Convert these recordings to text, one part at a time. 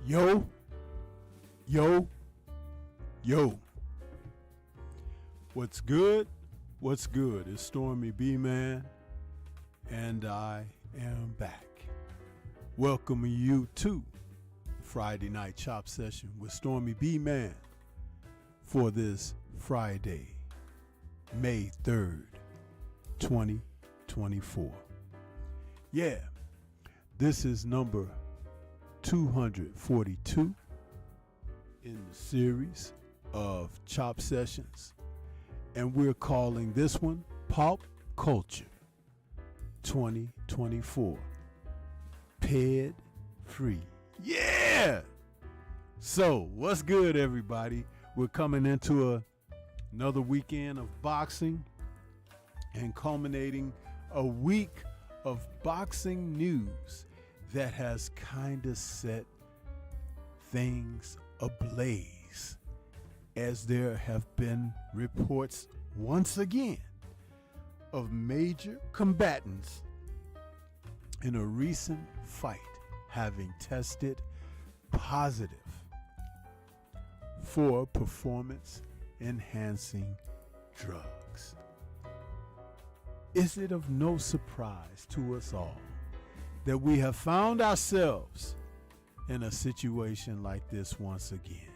Yo, yo, yo. What's good? What's good? It's Stormybman, and I am back. Welcoming you to Friday Night Chop Session with Stormybman for this Friday, May 3rd, 2024. Yeah, this is number 242 in the series of Chop Sessions, and we're calling this one Pop Culture 2024 Ped Free. Yeah! So, what's good, everybody? We're coming into another weekend of boxing and culminating a week of boxing news that has kind of set things ablaze, as there have been reports once again of major combatants in a recent fight having tested positive for performance enhancing drugs. Is it of no surprise to us all that we have found ourselves in a situation like this once again?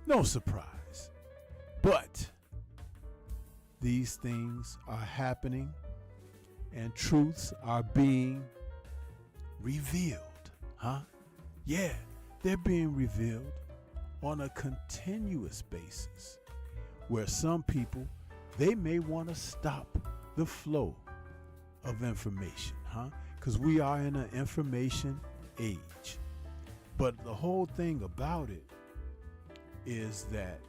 No surprise. But these things are happening and truths are being revealed. Yeah, they're being revealed on a continuous basis, where some people, they may want to stop the flow of information, because we are in an information age. But the whole thing about it is that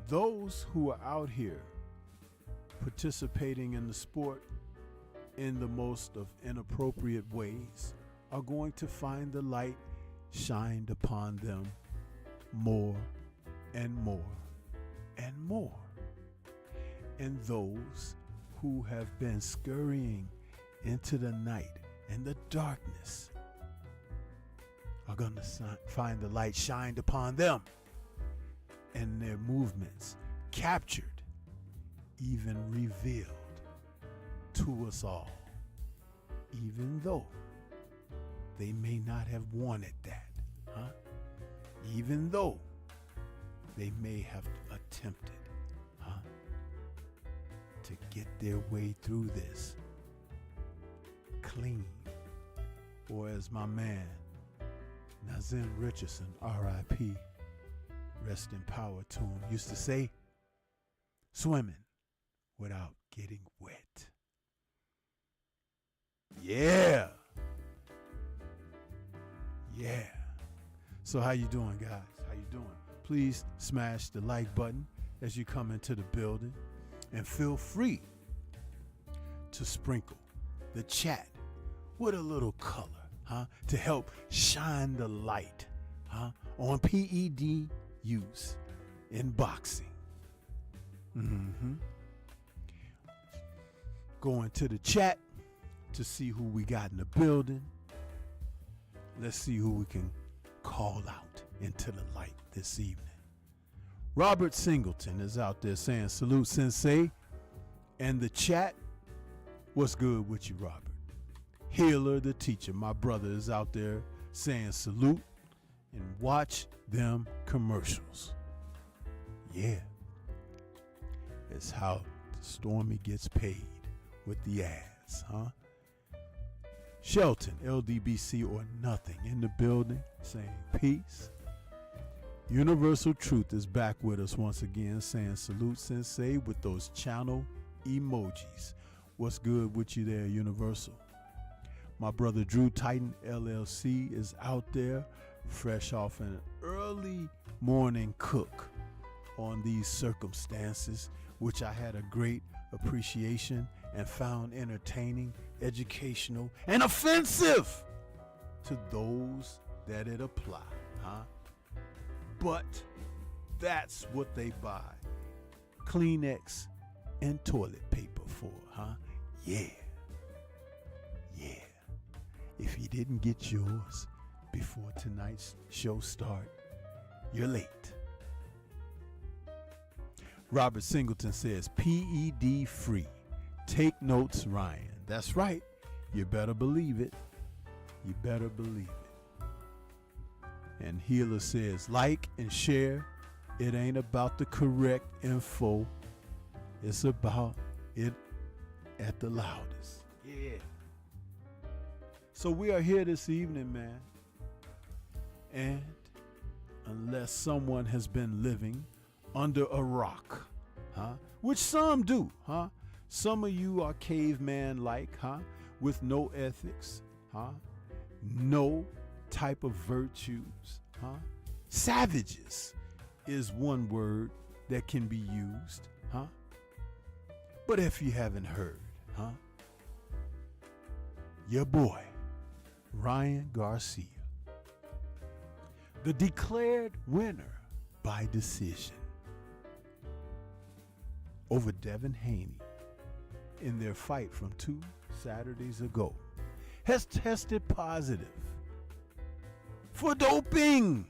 those who are out here participating in the sport in the most of inappropriate ways are going to find the light shined upon them more and more and more. And those who have been scurrying into the night and the darkness are going to find the light shined upon them, and their movements captured, even revealed to us all, even though they may not have wanted that, even though they may have attempted to get their way through this clean, or as my man Nazim Richardson, R.I.P., rest in power to him, used to say, swimming without getting wet. Yeah. So how you doing, guys? How you doing? Please smash the like button as you come into the building, and feel free to sprinkle the chat with a little color, to help shine the light, on PED use in boxing. Going to the chat to see who we got in the building. Let's see who we can call out into the light this evening. Robert Singleton is out there saying salute, sensei. And the chat, what's good with you, Robert? Healer the teacher, my brother, is out there saying salute and watch them commercials. Yeah, it's how Stormy gets paid, with the ads, Shelton, LDBC or nothing, in the building saying peace. Universal Truth is back with us once again saying salute, sensei, with those channel emojis. What's good with you there, Universal? My brother Drew Titan LLC is out there, fresh off an early morning cook on these circumstances, which I had a great appreciation and found entertaining, educational, and offensive to those that it apply, But that's what they buy Kleenex and toilet paper for, Yeah. If you didn't get yours, before tonight's show start. You're late. Robert Singleton says, PED free. Take notes, Ryan. That's right. You better believe it. You better believe it. And Healer says, like and share. It ain't about the correct info. It's about it at the loudest. Yeah. So we are here this evening, man. And unless someone has been living under a rock, which some do, some of you are caveman-like, with no ethics, no type of virtues, Savages is one word that can be used, But if you haven't heard, your boy, Ryan Garcia, the declared winner by decision over Devin Haney in their fight from 2 Saturdays ago, has tested positive for doping.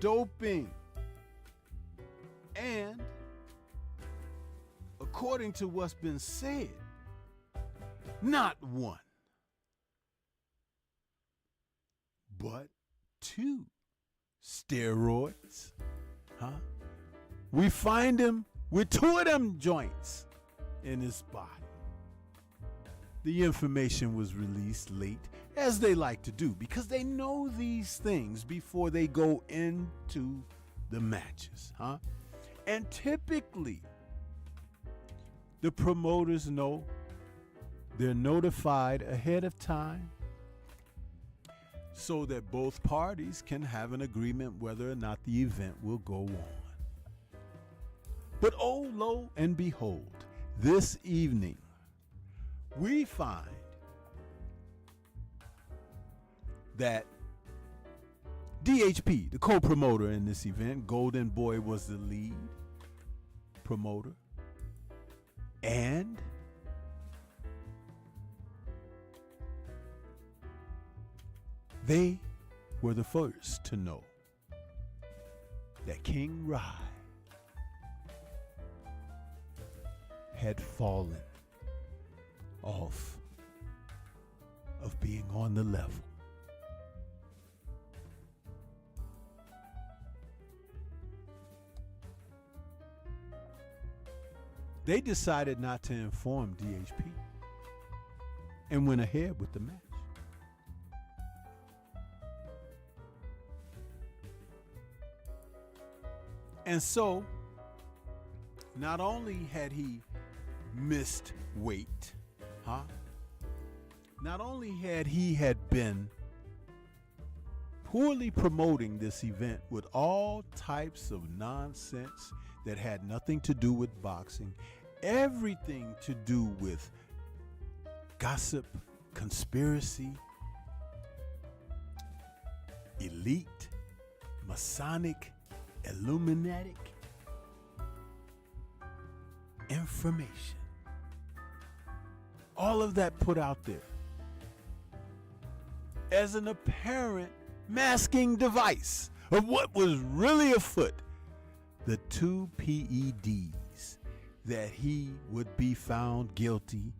Doping. And according to what's been said, not one, but 2 steroids. We find him with 2 of them joints in his body. The information was released late, as they like to do, because they know these things before they go into the matches. And typically, the promoters know, they're notified ahead of time so that both parties can have an agreement whether or not the event will go on. But oh, lo and behold, this evening, we find that DHP, the co-promoter in this event, Golden Boy was the lead promoter, and they were the first to know that King Rai had fallen off of being on the level. They decided not to inform DHP and went ahead with the match. And so, not only had he missed weight, not only had he been poorly promoting this event with all types of nonsense that had nothing to do with boxing, everything to do with gossip, conspiracy, elite, Masonic, Illuminatic information. All of that put out there as an apparent masking device of what was really afoot. The 2 PEDs that he would be found guilty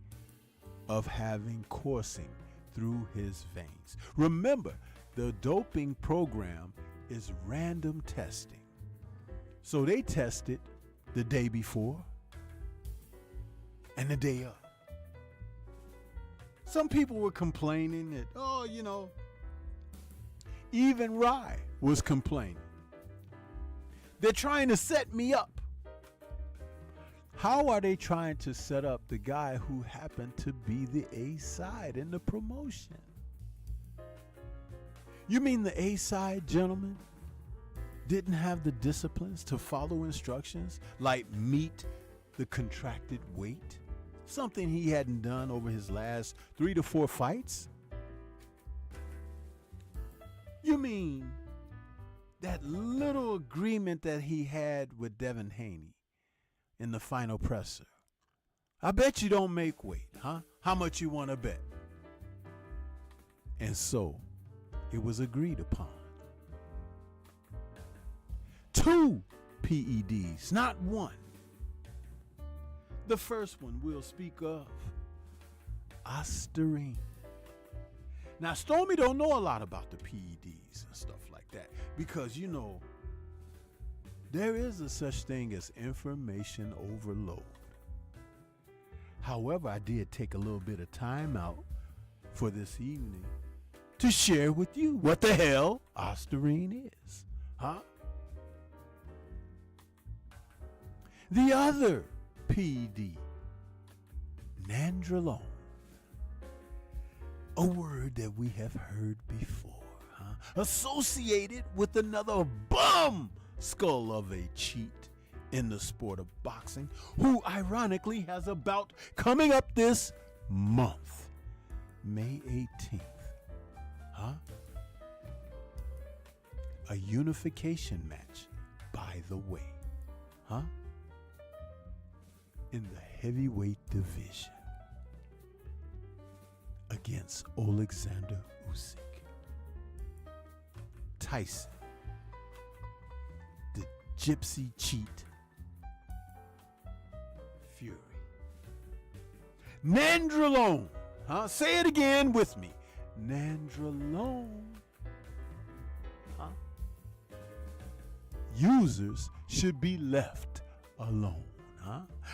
of having coursing through his veins. Remember, the doping program is random testing. So they tested the day before and the day of. Some people were complaining that, even Rai was complaining. They're trying to set me up. How are they trying to set up the guy who happened to be the A side in the promotion? You mean the A side gentleman didn't have the disciplines to follow instructions like meet the contracted weight? Something he hadn't done over his last 3 to 4 fights? You mean that little agreement that he had with Devin Haney in the final presser? I bet you don't make weight, huh? How much you want to bet? And so it was agreed upon. 2 PEDs, not one. The first one we'll speak of, Ostarine. Now, Stormy don't know a lot about the PEDs and stuff like that because, there is a such thing as information overload. However, I did take a little bit of time out for this evening to share with you what the hell Ostarine is. The other PED, nandrolone. A word that we have heard before, associated with another bum skull of a cheat in the sport of boxing, who ironically has a bout coming up this month, May 18th. A unification match, by the way. In the heavyweight division against Alexander Usyk. Tyson, the gypsy cheat, Fury. Nandrolone. Say it again with me. Nandrolone. Users should be left alone.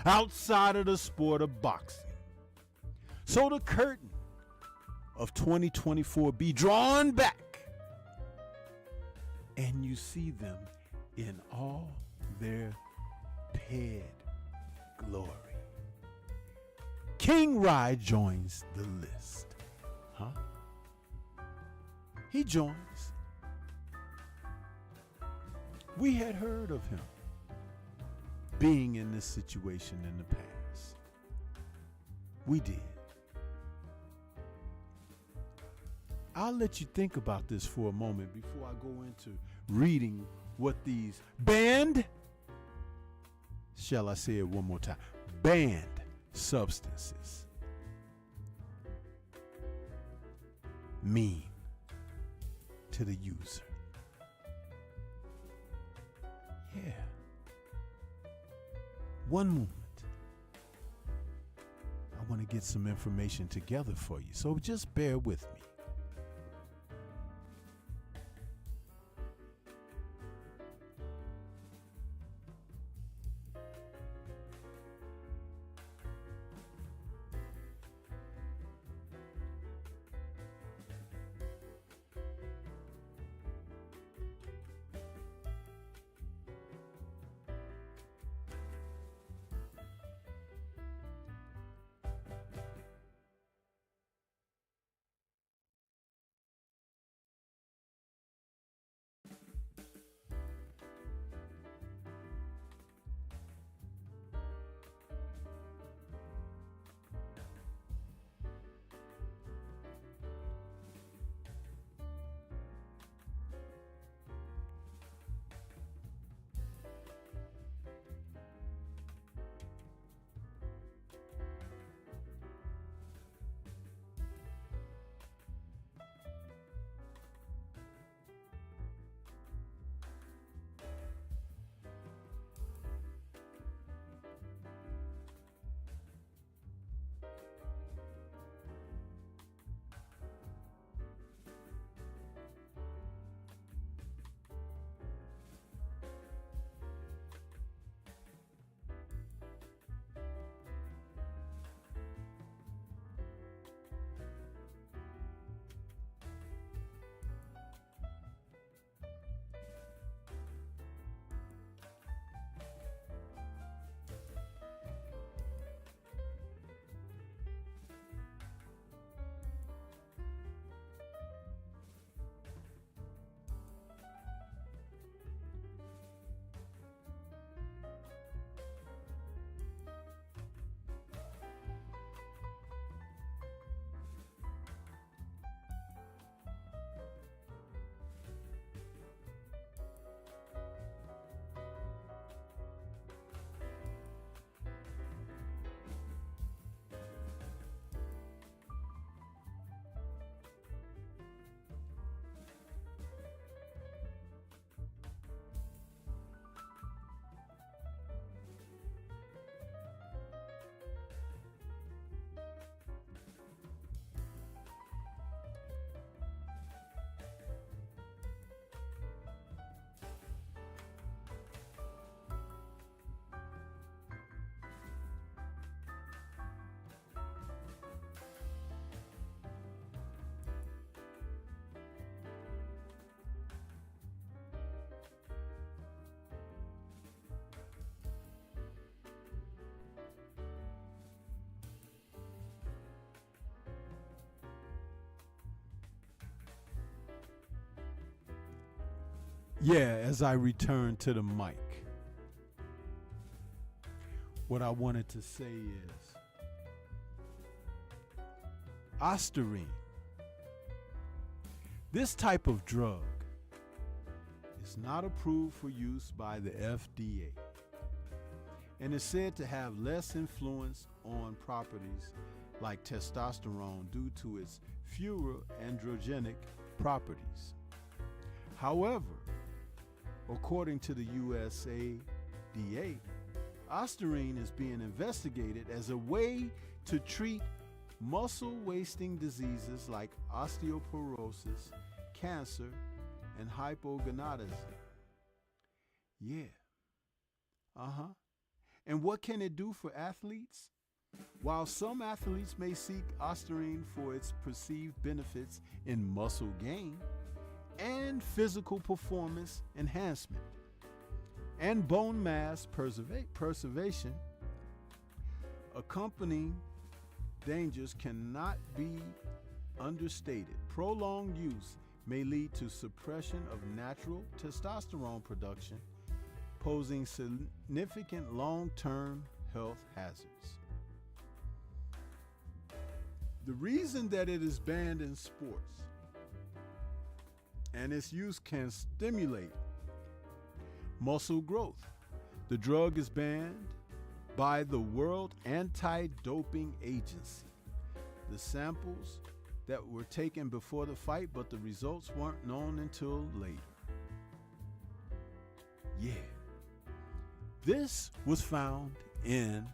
Outside of the sport of boxing. So the curtain of 2024 be drawn back and you see them in all their paired glory. King Rye joins the list. He joins. We had heard of him being in this situation in the past. We did. I'll let you think about this for a moment before I go into reading what these banned, shall I say it one more time, banned substances mean to the user. Yeah. One moment. I want to get some information together for you, so just bear with me. Yeah, as I return to the mic, what I wanted to say is Ostarine. This type of drug is not approved for use by the FDA and is said to have less influence on properties like testosterone due to its fewer androgenic properties. However, according to the USADA, Ostarine is being investigated as a way to treat muscle wasting diseases like osteoporosis, cancer, and hypogonadism. Yeah. And what can it do for athletes? While some athletes may seek Ostarine for its perceived benefits in muscle gain and physical performance enhancement and bone mass preservation, accompanying dangers cannot be understated. Prolonged use may lead to suppression of natural testosterone production, posing significant long-term health hazards. The reason that it is banned in sports and its use can stimulate muscle growth. The drug is banned by the World Anti-Doping Agency. The samples that were taken before the fight, but the results weren't known until later. Yeah. This was found in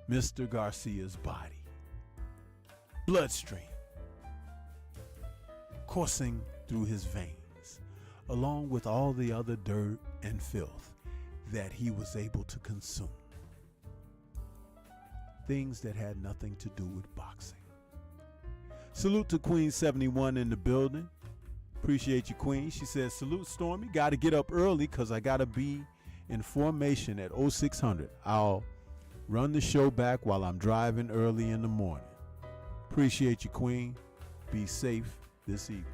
Mr. Garcia's body. Bloodstream coursing through his veins, along with all the other dirt and filth that he was able to consume. Things that had nothing to do with boxing. Salute to Queen 71 in the building. Appreciate you, Queen. She says, salute, Stormy. Got to get up early because I got to be in formation at 0600. I'll run the show back while I'm driving early in the morning. Appreciate you, Queen. Be safe this evening.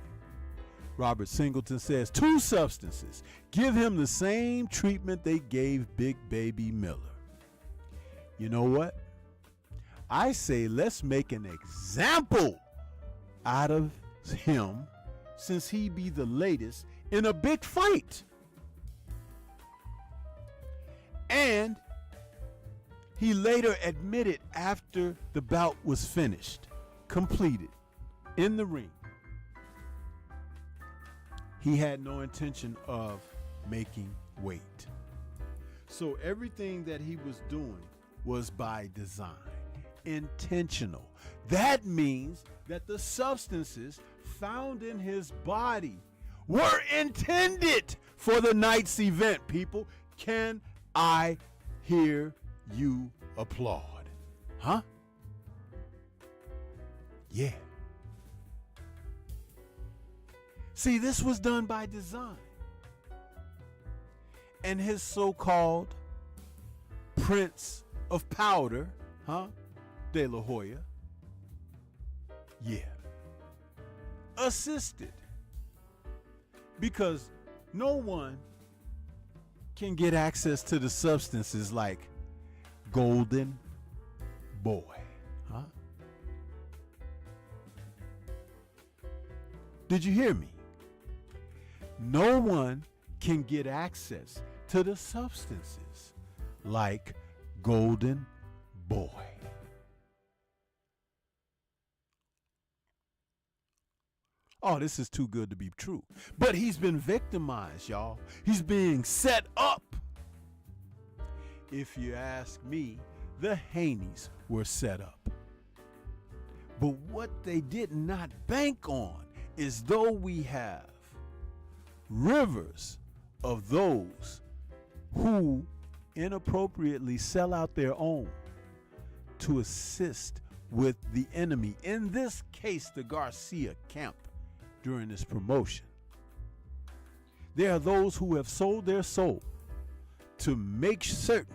Robert Singleton says, 2 substances. Give him the same treatment they gave Big Baby Miller. You know what? I say let's make an example out of him since he be the latest in a big fight. And he later admitted after the bout was finished, completed, in the ring, he had no intention of making weight. So everything that he was doing was by design, intentional. That means that the substances found in his body were intended for the night's event, people. Can I hear you applaud? Huh? Yeah. See, this was done by design. And his so-called Prince of Powder, De La Hoya, yeah, assisted. Because no one can get access to the substances like Golden Boy, Did you hear me? No one can get access to the substances like Golden Boy. Oh, this is too good to be true. But he's been victimized, y'all. He's being set up. If you ask me, the Haneys were set up. But what they did not bank on is though we have rivers of those who inappropriately sell out their own to assist with the enemy, in this case the Garcia camp, during this promotion. There are those who have sold their soul to make certain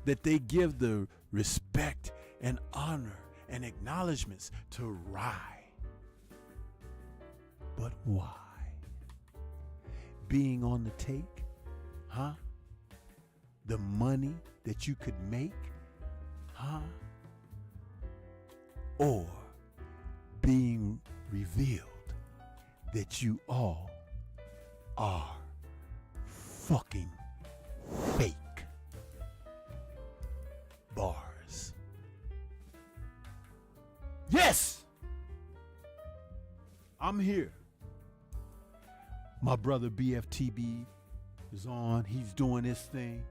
that they give the respect and honor and acknowledgments to Rye. But why? being on the take? Huh? The money that you could make? Huh? Or being revealed that you all are fucking fake? Bars. Yes! I'm here. My brother BFTB is on. He's doing his thing.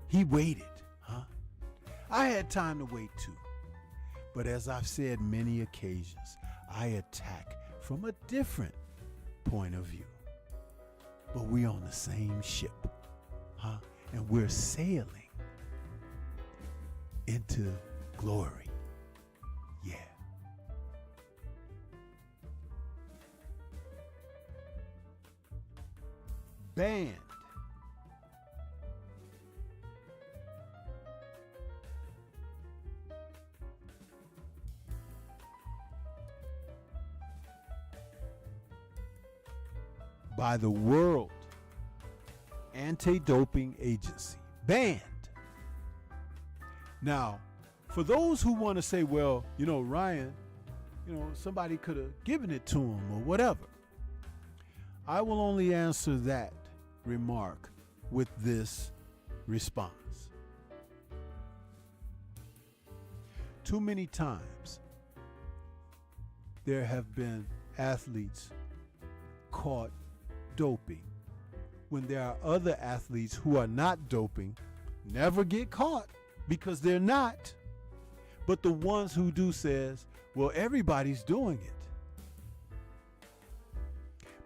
He waited, huh? I had time to wait too. But as I've said many occasions, I attack from a different point of view. But we're on the same ship, huh? And we're sailing into glory. Yeah. Banned. By the World Anti-Doping Agency. Banned. Now, for those who want to say, well, Ryan, somebody could have given it to him or whatever, I will only answer that remark with this response. Too many times there have been athletes caught doping when there are other athletes who are not doping, never get caught because they're not. But the ones who do says, well, everybody's doing it.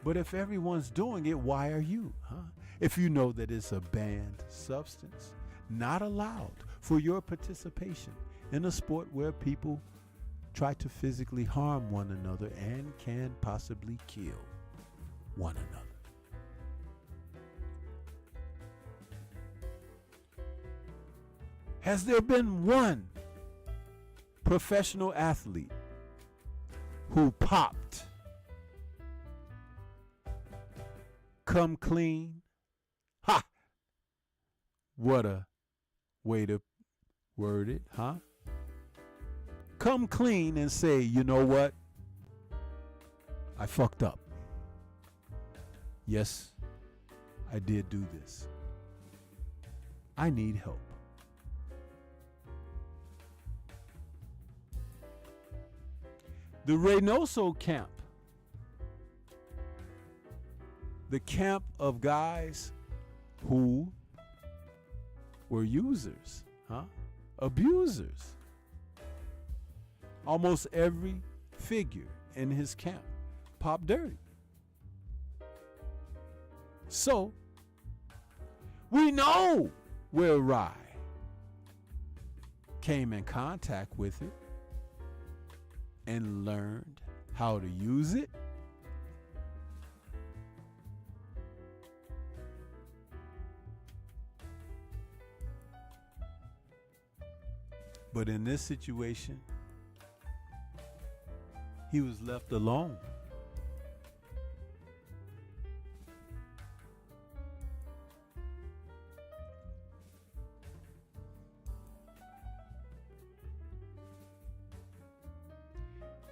But if everyone's doing it, why are you, huh? If you know that it's a banned substance, not allowed for your participation in a sport where people try to physically harm one another and can possibly kill one another. Has there been one professional athlete who popped, come clean? Ha! What a way to word it, huh? Come clean and say, you know what? I fucked up. Yes, I did do this. I need help. The Reynoso camp, the camp of guys who were users, abusers. Almost every figure in his camp popped dirty. So, we know where Rye came in contact with it and learned how to use it. But in this situation, he was left alone.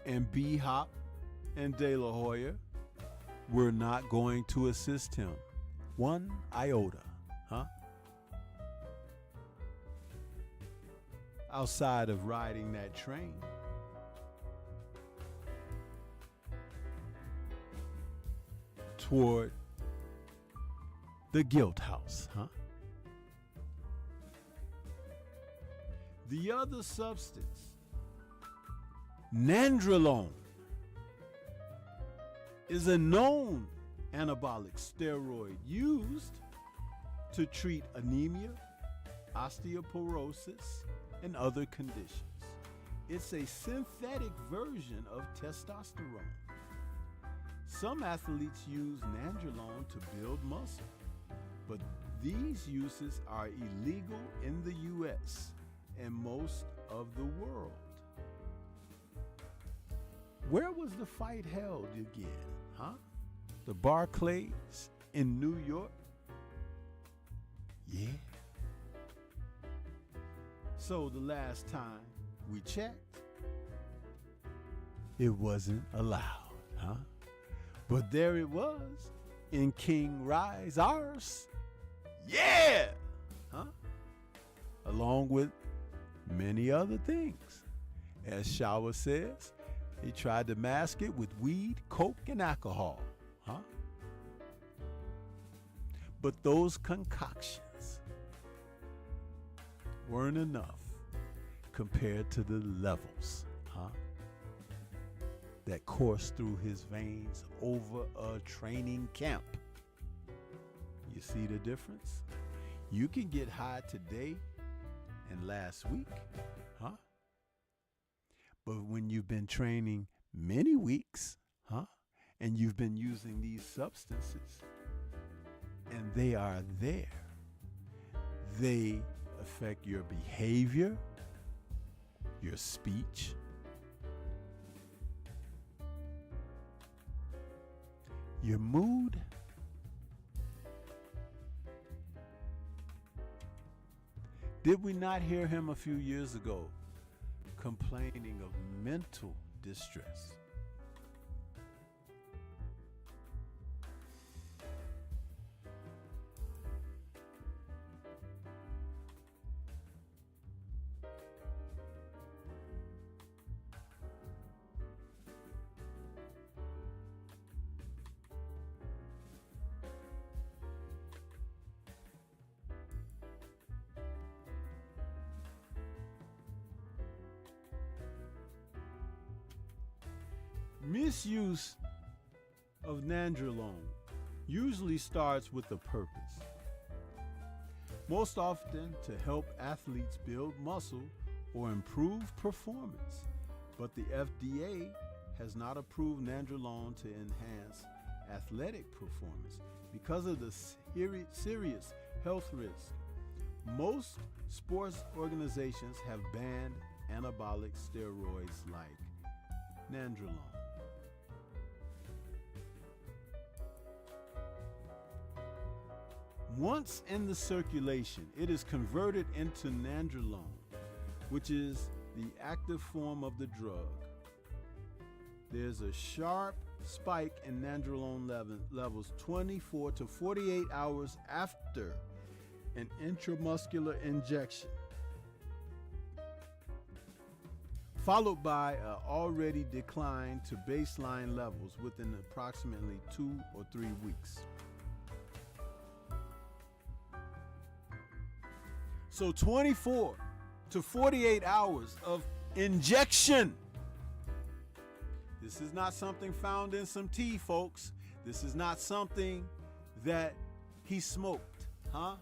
And B-Hop and De La Hoya were not going to assist him one iota, outside of riding that train. Toward the guilt house, The other substance, nandrolone, is a known anabolic steroid used to treat anemia, osteoporosis, and other conditions. It's a synthetic version of testosterone. Some athletes use nandrolone to build muscle, but these uses are illegal in the U.S. and most of the world. Where was the fight held again, The Barclays in New York? Yeah. So the last time we checked, it wasn't allowed, huh? But there it was in King Rise ours. Yeah! Huh? Along with many other things. As Shower says, he tried to mask it with weed, coke, and alcohol, huh? But those concoctions weren't enough compared to the levels, huh, that coursed through his veins over a training camp. You see the difference? You can get high today and last week, huh? But when you've been training many weeks, huh, and you've been using these substances, and they are there, they affect your behavior, your speech, your mood, did we not hear him a few years ago complaining of mental distress? Misuse of nandrolone usually starts with a purpose. Most often to help athletes build muscle or improve performance, but the FDA has not approved nandrolone to enhance athletic performance because of the serious health risk. Most sports organizations have banned anabolic steroids like nandrolone. Once in the circulation, it is converted into nandrolone, which is the active form of the drug. There's a sharp spike in nandrolone levels 24 to 48 hours after an intramuscular injection, followed by an already decline to baseline levels within approximately 2 or 3 weeks. So 24 to 48 hours of injection. This is not something found in some tea, folks. This is not something that he smoked, huh?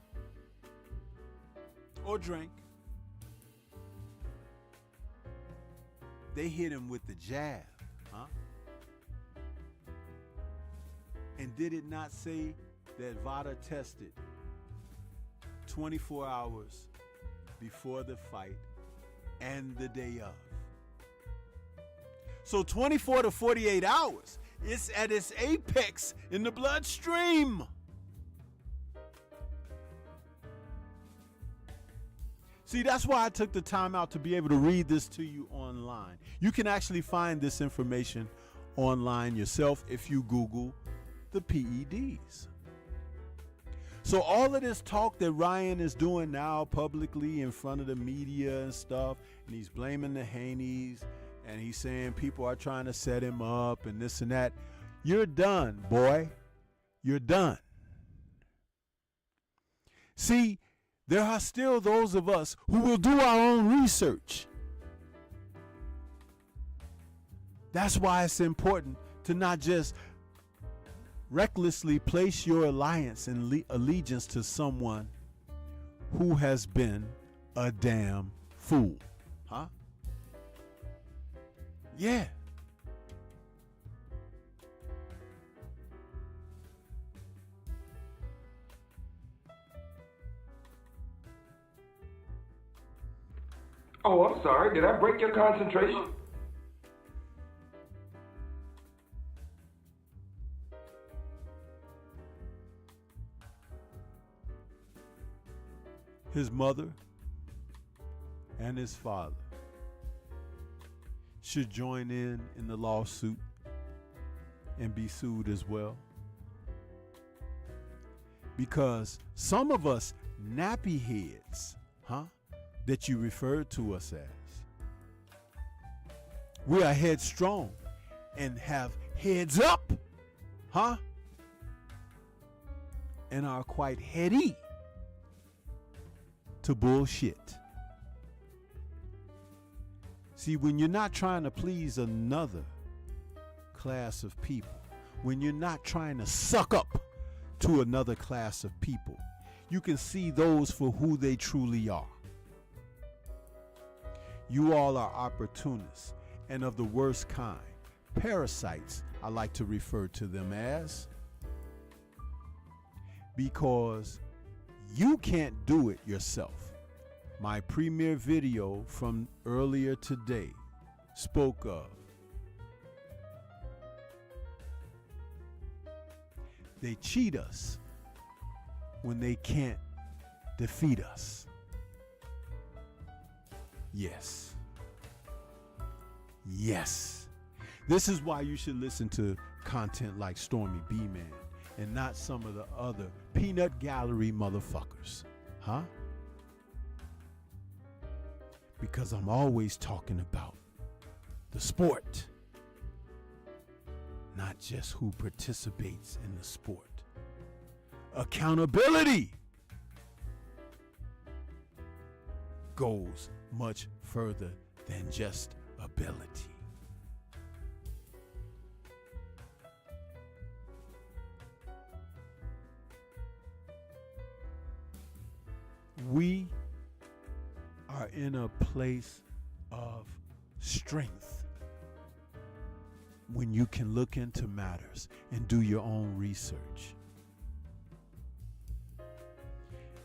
Or drank. They hit him with the jab, huh? And did it not say that VADA tested 24 hours before the fight and the day of? So 24 to 48 hours, it's at its apex in the bloodstream. See, that's why I took the time out to be able to read this to you online. You can actually find this information online yourself if you Google the PEDs. So all of this talk that Ryan is doing now publicly in front of the media and stuff, and he's blaming the Haneys, and he's saying people are trying to set him up and this and that, you're done, boy. You're done. See, there are still those of us who will do our own research. That's why it's important to not just recklessly place your alliance and allegiance to someone who has been a damn fool. Huh? Yeah. Oh, I'm sorry. Did I break your concentration? his mother and his father should join in the lawsuit and be sued as well. Because some of us nappy heads, that you referred to us as, we are headstrong and have heads up, and are quite heady to bullshit. See, when you're not trying to please another class of people, when you're not trying to suck up to another class of people, you can see those for who they truly are. You all are opportunists and of the worst kind. Parasites, I like to refer to them as, because you can't do it yourself. My premiere video from earlier today spoke of they cheat us when they can't defeat us. Yes. Yes. This is why you should listen to content like Stormybman and not some of the other peanut gallery motherfuckers. Because I'm always talking about the sport, not just who participates in the sport. Accountability goes much further than just ability. We are in a place of strength when you can look into matters and do your own research.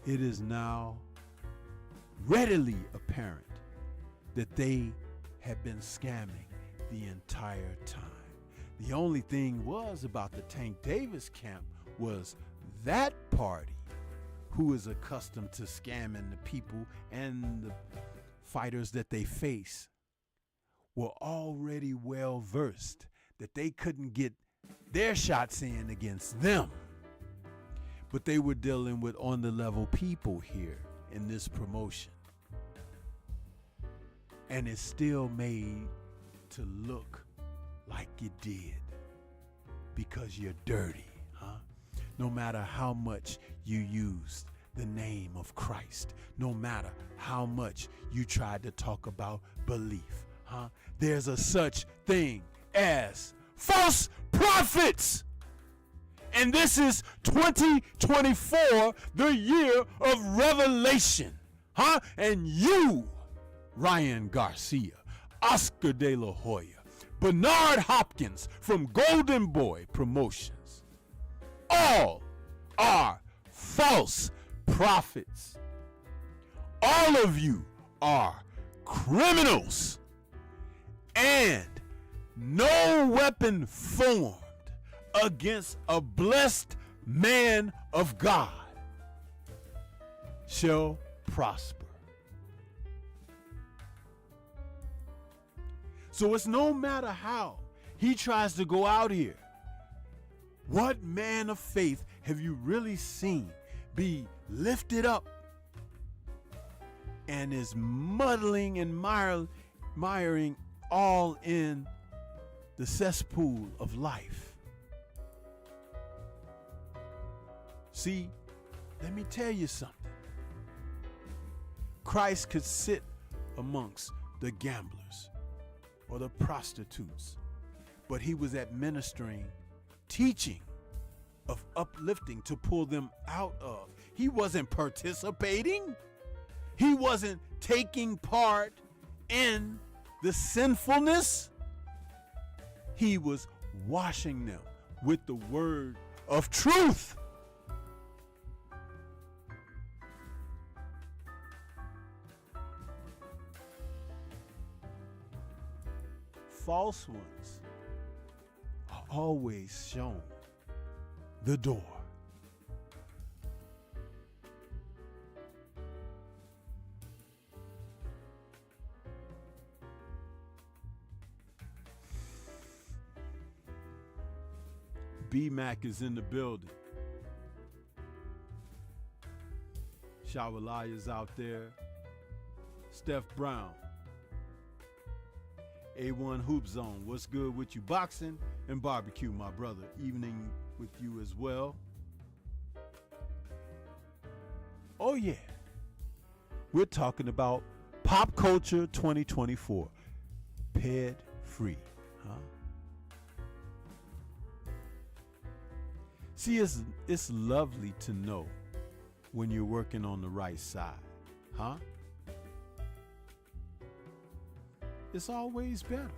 It is now readily apparent that they have been scamming the entire time. The only thing was about the Tank Davis camp was that party, who is accustomed to scamming the people and the fighters that they face, were already well versed that they couldn't get their shots in against them. But they were dealing with on the level people here in this promotion. And it's still made to look like you did because you're dirty, No matter how much you used the name of Christ, no matter how much you tried to talk about belief, there's a such thing as false prophets. And this is 2024, the year of revelation, And you, Ryan Garcia, Oscar De La Hoya, Bernard Hopkins from Golden Boy Promotions, all are false prophets. All of you are criminals, and no weapon formed against a blessed man of God shall prosper. So it's no matter how he tries to go out here. What man of faith have you really seen be lifted up and is muddling and miring all in the cesspool of life? See, let me tell you something. Christ could sit amongst the gamblers or the prostitutes, but he was administering teaching of uplifting to pull them out of. He wasn't participating. He wasn't taking part in the sinfulness. He was washing them with the word of truth. False ones are always shown the door. B-Mac is in the building. Shawalaya's out there. Steph Brown. A1 Hoop Zone. What's good with you? Boxing and barbecue, my brother. Evening with you as well. Oh, yeah. We're talking about Pop Culture 2024. Ped free, huh? See, it's lovely to know when you're working on the right side, huh? It's always better.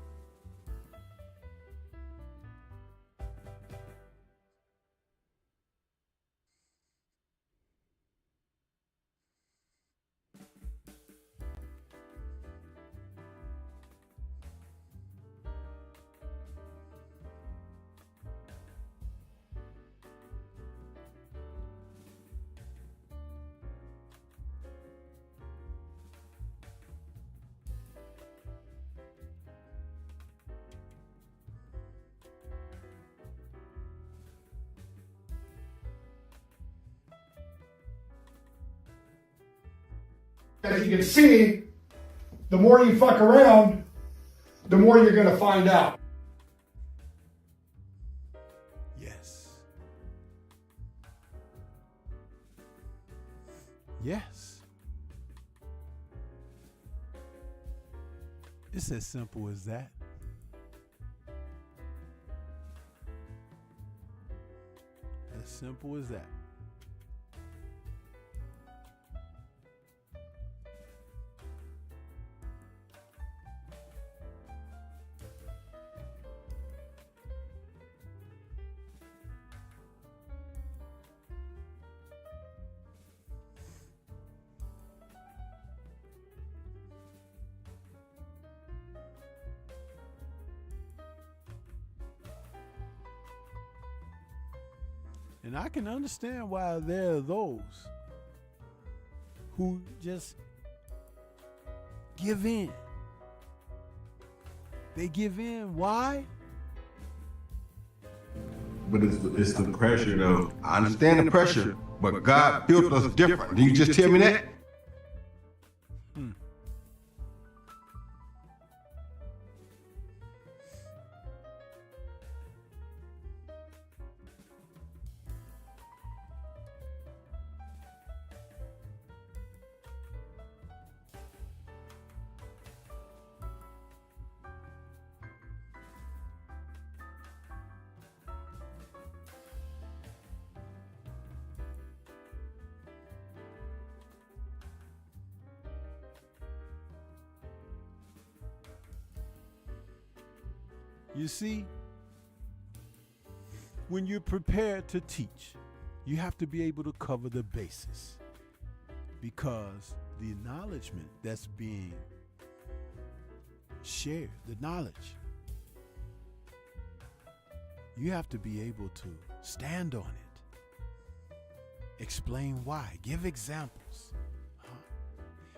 As you can see, the more you fuck around, the more you're going to find out. Yes. Yes. It's as simple as that. As simple as that. And I can understand why there are those who just give in. They give in. Why? But it's the pressure, though. I understand the pressure, but God built us different. Can you just tell me that? You see, when you're prepared to teach, you have to be able to cover the bases, because the acknowledgement that's being shared, the knowledge, you have to be able to stand on it, explain why, give examples,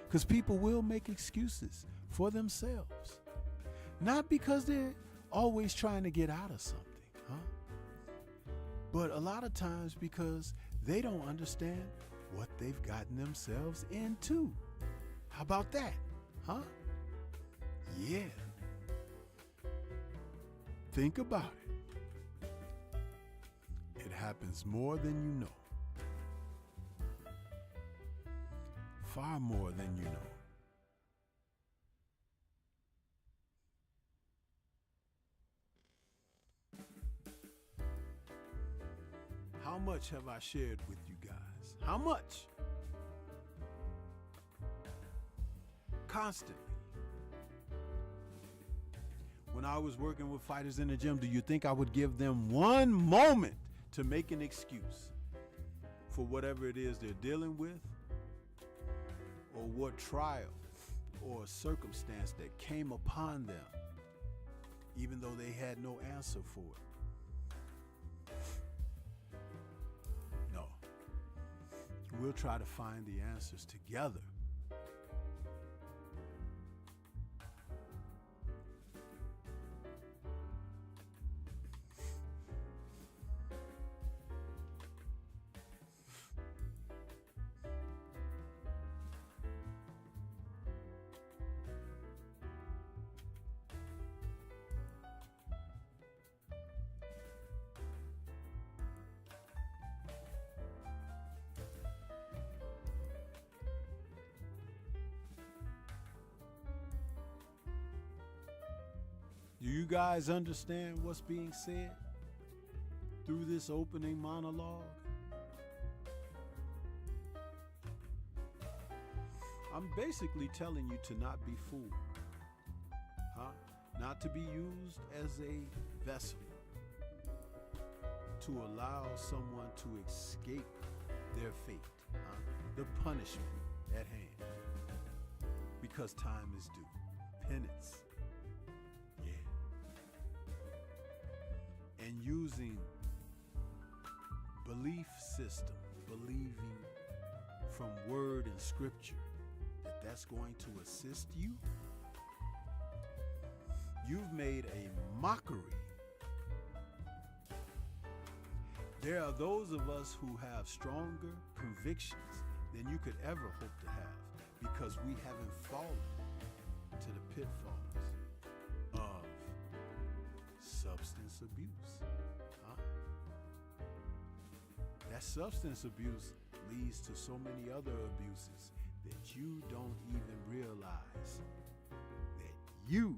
because people will make excuses for themselves, not because they're always trying to get out of something, but a lot of times because they don't understand what they've gotten themselves into. How about that, Yeah. Think about it. It happens more than you know. Far more than you know. How much have I shared with you guys? How much? Constantly. When I was working with fighters in the gym, do you think I would give them one moment to make an excuse for whatever it is they're dealing with, or what trial or circumstance that came upon them, even though they had no answer for it? We'll try to find the answers together. you guys understand what's being said through this opening monologue? I'm basically telling you to not be fooled, not to be used as a vessel to allow someone to escape their fate, the punishment at hand, because time is due. Penance, yeah. And using belief system, believing from word and scripture that's going to assist you. You've made a mockery. There are those of us who have stronger convictions than you could ever hope to have, because we haven't fallen to the pitfalls of substance abuse. That substance abuse leads to so many other abuses that you don't even realize that you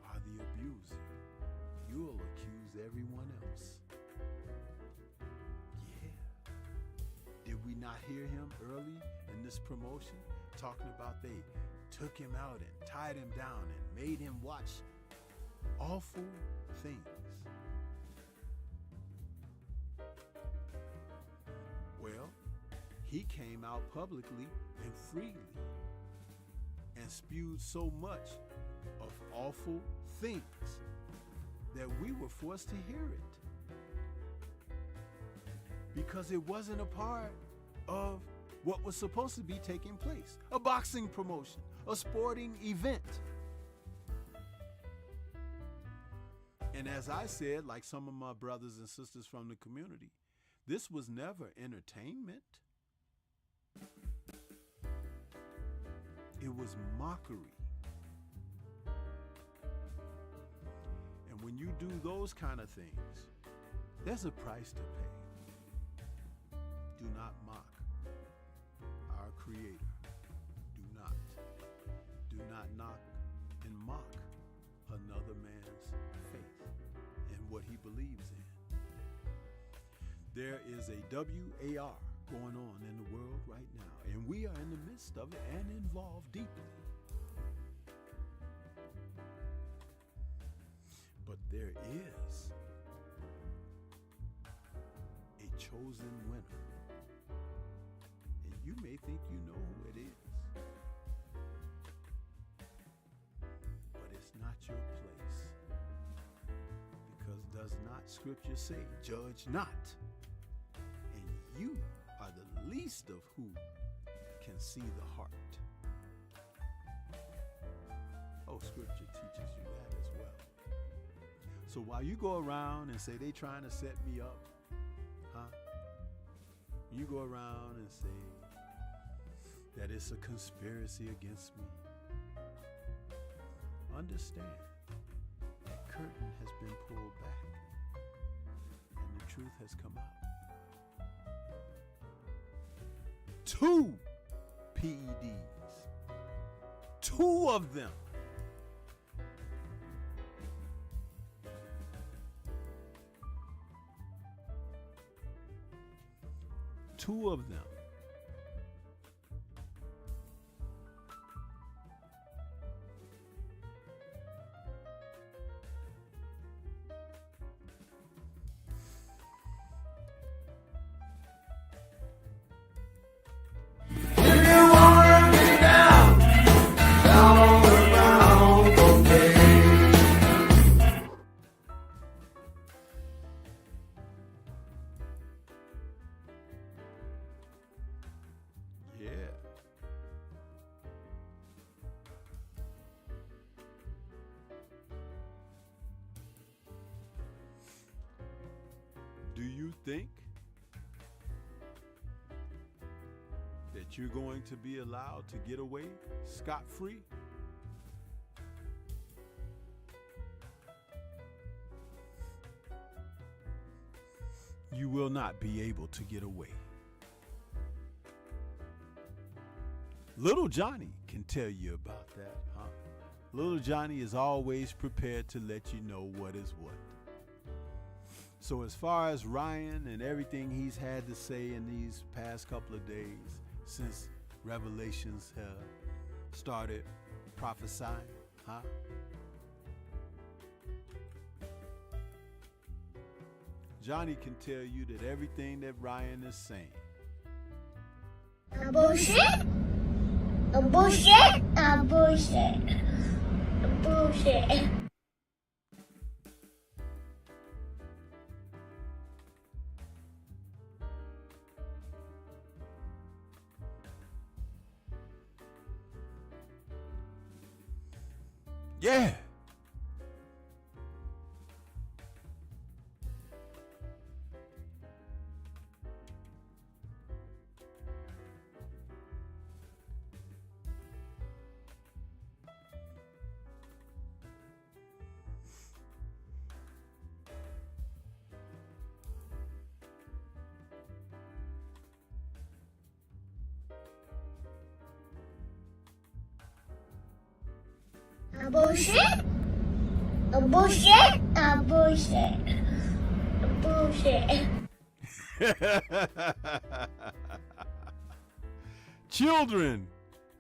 are the abuser. You'll accuse everyone else. Yeah. Did we not hear him early in this promotion talking about they took him out and tied him down and made him watch awful things? Well, he came out publicly and freely and spewed so much of awful things that we were forced to hear it, because it wasn't a part of what was supposed to be taking place. A boxing promotion, a sporting event. And as I said, like some of my brothers and sisters from the community, this was never entertainment. It was mockery. And when you do those kind of things, there's a price to pay. Do not mock our Creator. Do not. Do not knock and mock another man's faith and what he believes in. There is a WAR going on in the world right now, and we are in the midst of it and involved deeply. But there is a chosen winner, and you may think you know who it is, but it's not your place, because does not Scripture say, judge not? And you are the least of who can see the heart. Oh, Scripture teaches you that as well. So while you go around and say they trying to set me up, you go around and say that it's a conspiracy against me, understand that curtain has been pulled back and the truth has come out. 2 PEDs. 2 of them. Two of them. Do you think that you're going to be allowed to get away scot-free? You will not be able to get away. Little Johnny can tell you about that, Little Johnny is always prepared to let you know what is what. So as far as Ryan and everything he's had to say in these past couple of days since Revelations have started prophesying, huh? Johnny can tell you that everything that Ryan is saying. Bullshit. Bullshit. Bullshit. Bullshit. Yeah. Bullshit. Bullshit. Bullshit. Bullshit. Children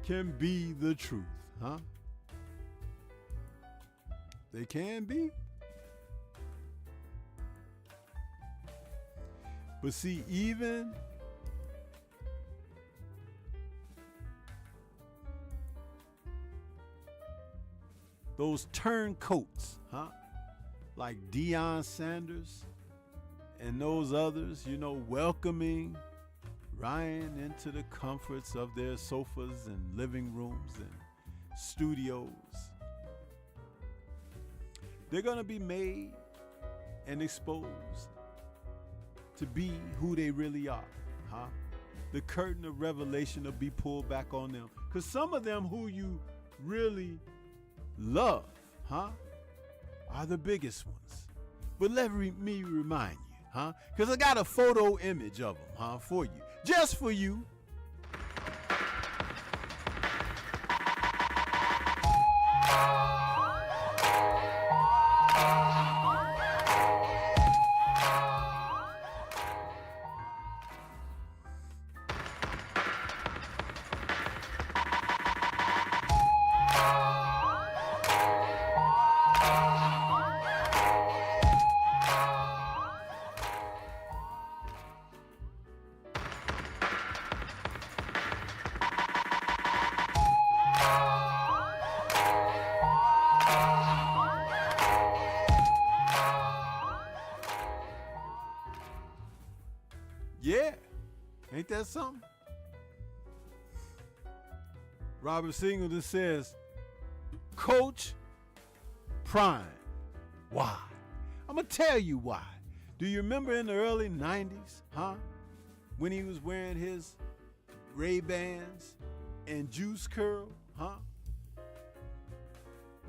can be the truth, huh? They can be. But see, even those turncoats, huh? Like Deion Sanders and those others, you know, welcoming Ryan into the comforts of their sofas and living rooms and studios. They're going to be made and exposed to be who they really are, huh? The curtain of revelation will be pulled back on them. Because some of them who you really love, huh, are the biggest ones. But let me remind you, huh, because I got a photo image of them, huh, for you, just for you. Yeah, ain't that something? Robert Singleton says, Coach Prime. Why? I'm going to tell you why. Do you remember in the early 90s, huh? When he was wearing his Ray-Bans and juice curl, huh?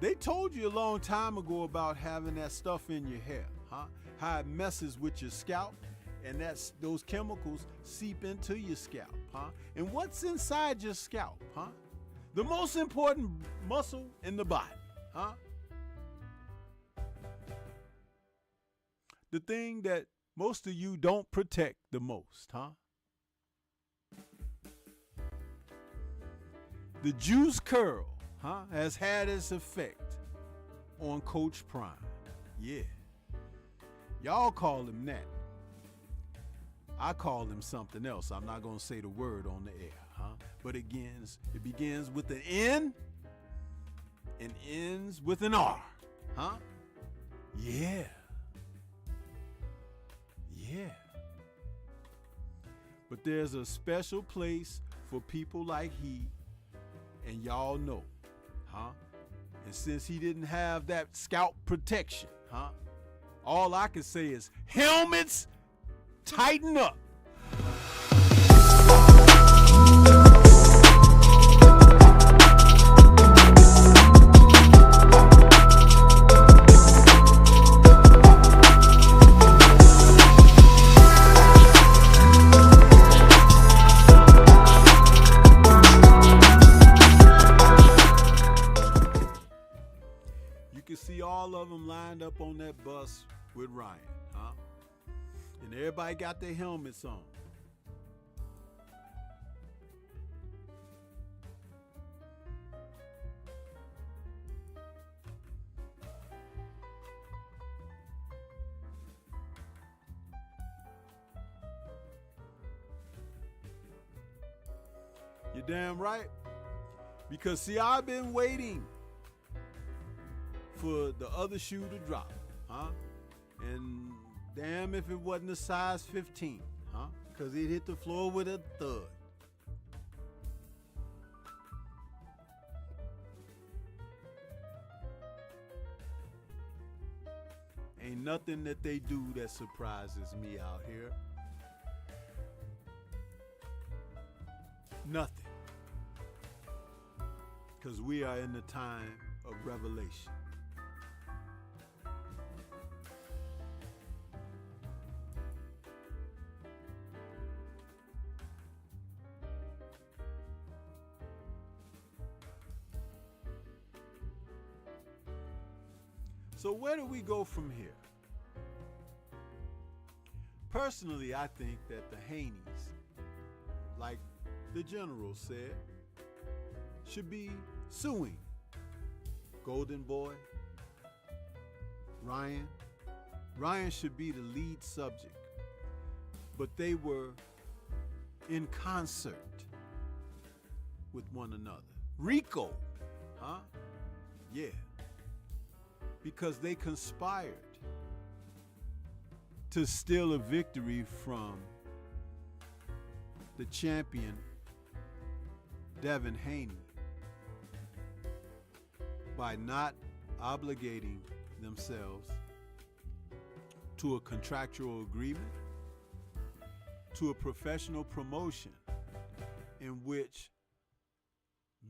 They told you a long time ago about having that stuff in your hair, huh? How it messes with your scalp. And those chemicals seep into your scalp, huh? And what's inside your scalp, huh? The most important muscle in the body, huh? The thing that most of you don't protect the most, huh? The juice curl, huh, has had its effect on Coach Prime. Yeah. Y'all call him that. I call him something else. I'm not going to say the word on the air, huh? But it begins with an N and ends with an R, huh? Yeah. Yeah. But there's a special place for people like he, and y'all know, huh? And since he didn't have that scalp protection, huh? All I can say is helmets, tighten up. that bus with Ryan, huh? And everybody got their helmets on. You're damn right. Because see, I've been waiting for the other shoe to drop, huh? And damn if it wasn't a size 15, huh? Because it hit the floor with a thud. Ain't nothing that they do that surprises me out here. Nothing. Because we are in the time of revelation. So where do we go from here? Personally, I think that the Haneys, like the general said, should be suing Golden Boy, Ryan. Ryan should be the lead subject, but they were in concert with one another. Rico, huh? Yeah. Because they conspired to steal a victory from the champion, Devin Haney, by not obligating themselves to a contractual agreement, to a professional promotion in which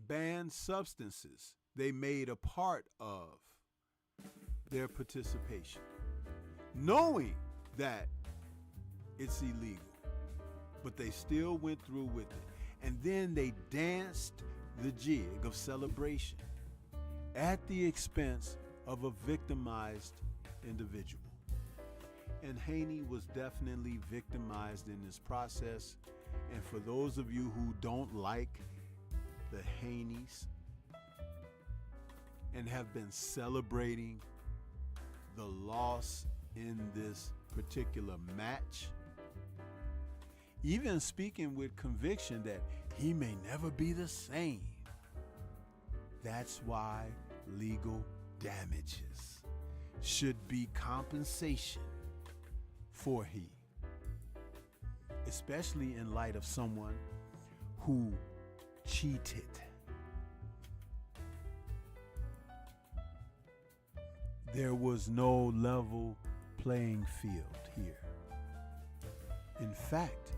banned substances they made a part of their participation, knowing that it's illegal, but they still went through with it. And then they danced the jig of celebration at the expense of a victimized individual. And Haney was definitely victimized in this process. And for those of you who don't like the Haneys and have been celebrating the loss in this particular match, even speaking with conviction that he may never be the same, that's why legal damages should be compensation for he, especially in light of someone who cheated. There was no level playing field here. In fact,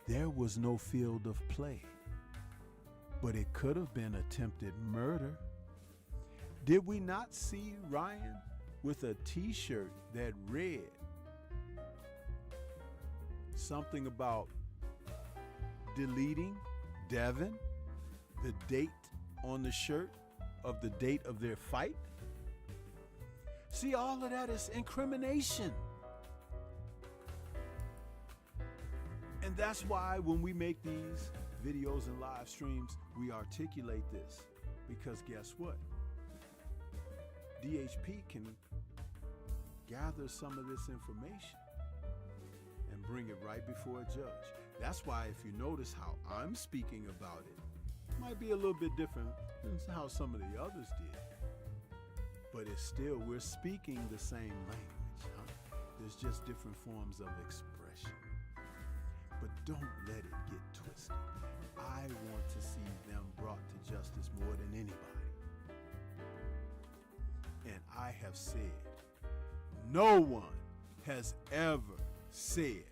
there was no field of play. But it could have been attempted murder. Did we not see Ryan with a t-shirt that read something about deleting Devin, the date on the shirt of the date of their fight? See, all of that is incrimination. And that's why when we make these videos and live streams, we articulate this. Because guess what? DHP can gather some of this information and bring it right before a judge. That's why if you notice how I'm speaking about it, it might be a little bit different than how some of the others did. But it's still, we're speaking the same language, huh? There's just different forms of expression. But don't let it get twisted. I want to see them brought to justice more than anybody. And I have said, no one has ever said,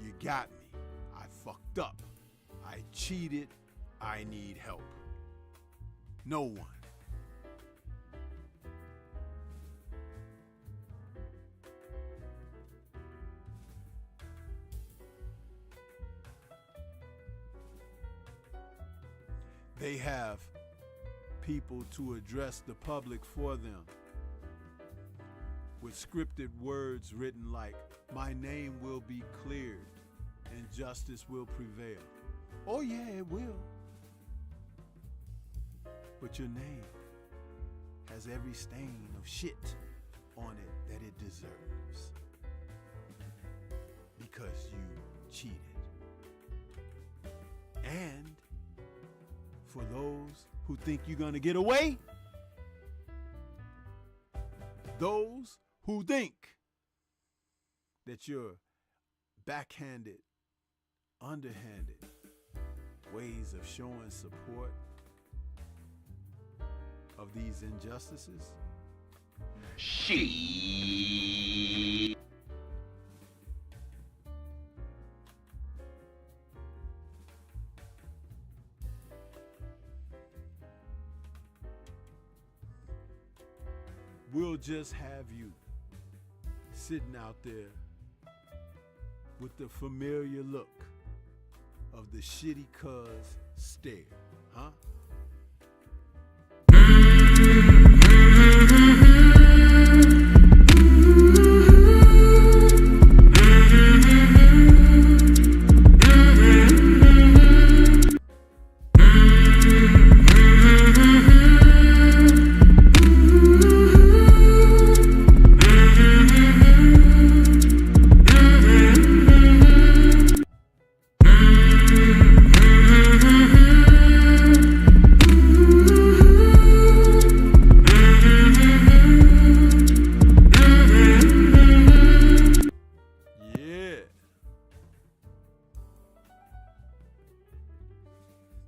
you got me, I fucked up, I cheated, I need help. No one. They have people to address the public for them with scripted words written like, my name will be cleared and justice will prevail. Oh yeah, it will. But your name has every stain of shit on it that it deserves. Because you cheated. And for those who think you're gonna get away, those who think that your backhanded, underhanded ways of showing support of these injustices, we'll just have you sitting out there with the familiar look of the shitty cuz stare, huh?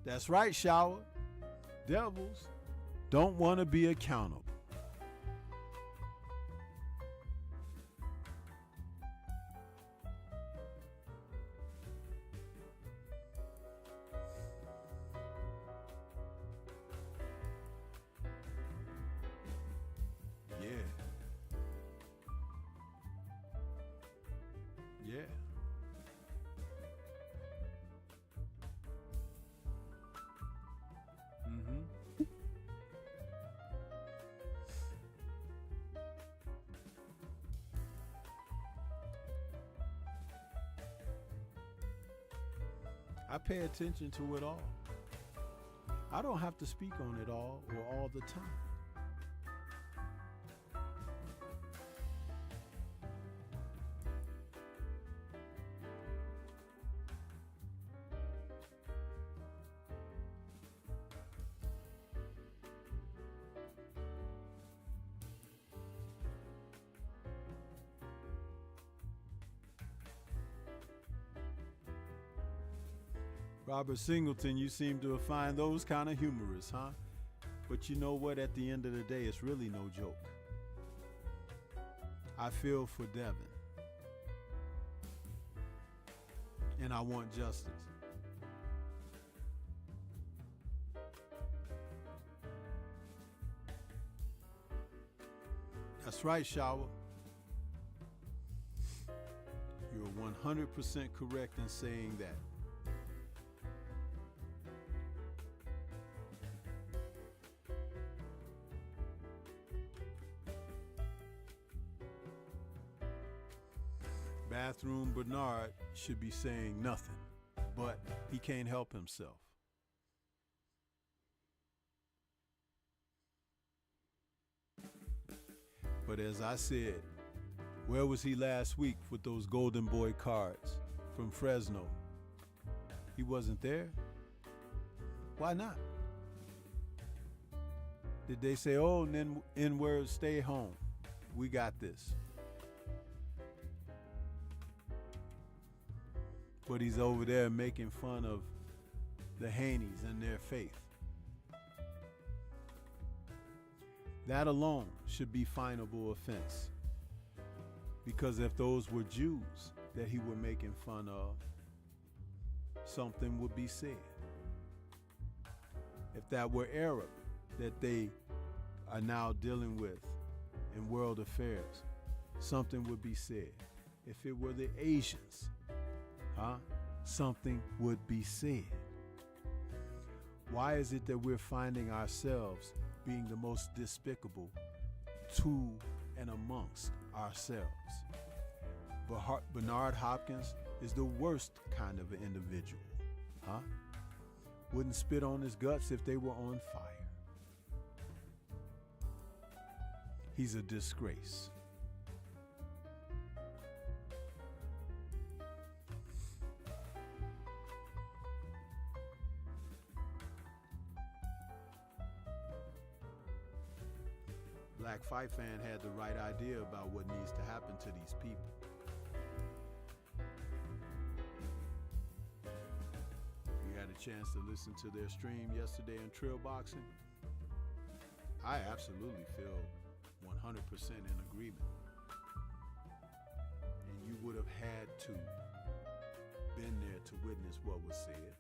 That's right, Shower. Devils don't want to be accountable. Yeah. Yeah. I pay attention to it all. I don't have to speak on it all or all the time. Robert Singleton, you seem to find those kind of humorous, huh? But you know what? At the end of the day, it's really no joke. I feel for Devin. And I want justice. That's right, Shower. You're 100% correct in saying that. Bathroom Bernard should be saying nothing, but he can't help himself. But as I said, where was he last week with those Golden Boy cards from Fresno? He wasn't there? Why not? Did they say, oh, N-word, stay home? We got this. But he's over there making fun of the Haneys and their faith. That alone should be finable offense. Because if those were Jews that he were making fun of, something would be said. If that were Arab that they are now dealing with in world affairs, something would be said. If it were the Asians, something would be said. Why is it that we're finding ourselves being the most despicable to and amongst ourselves. But Bernard Hopkins is the worst kind of an individual, huh? Wouldn't spit on his guts if they were on fire. He's a disgrace. Black Fight Fan had the right idea about what needs to happen to these people. If you had a chance to listen to their stream yesterday in Trail Boxing, I absolutely feel 100% in agreement. And you would have had to been there to witness what was said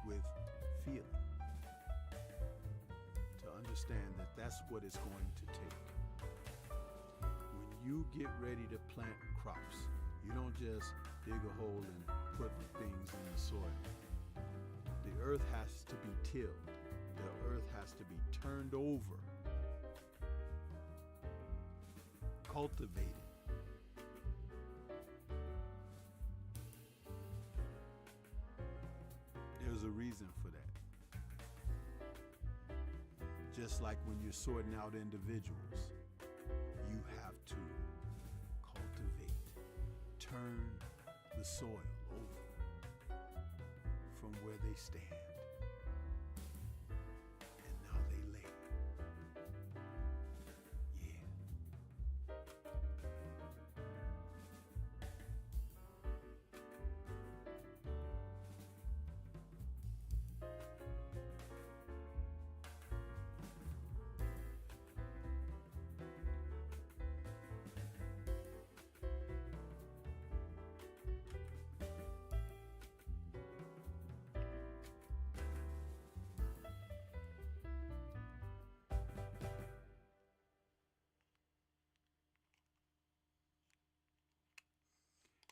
with feeling. To understand that that's what it's going to take. When you get ready to plant crops, you don't just dig a hole and put things in the soil. The earth has to be tilled. The earth has to be turned over, cultivated. There's a reason for that. Just like when you're sorting out individuals, you have to cultivate, turn the soil over from where they stand. And now they lay. Yeah.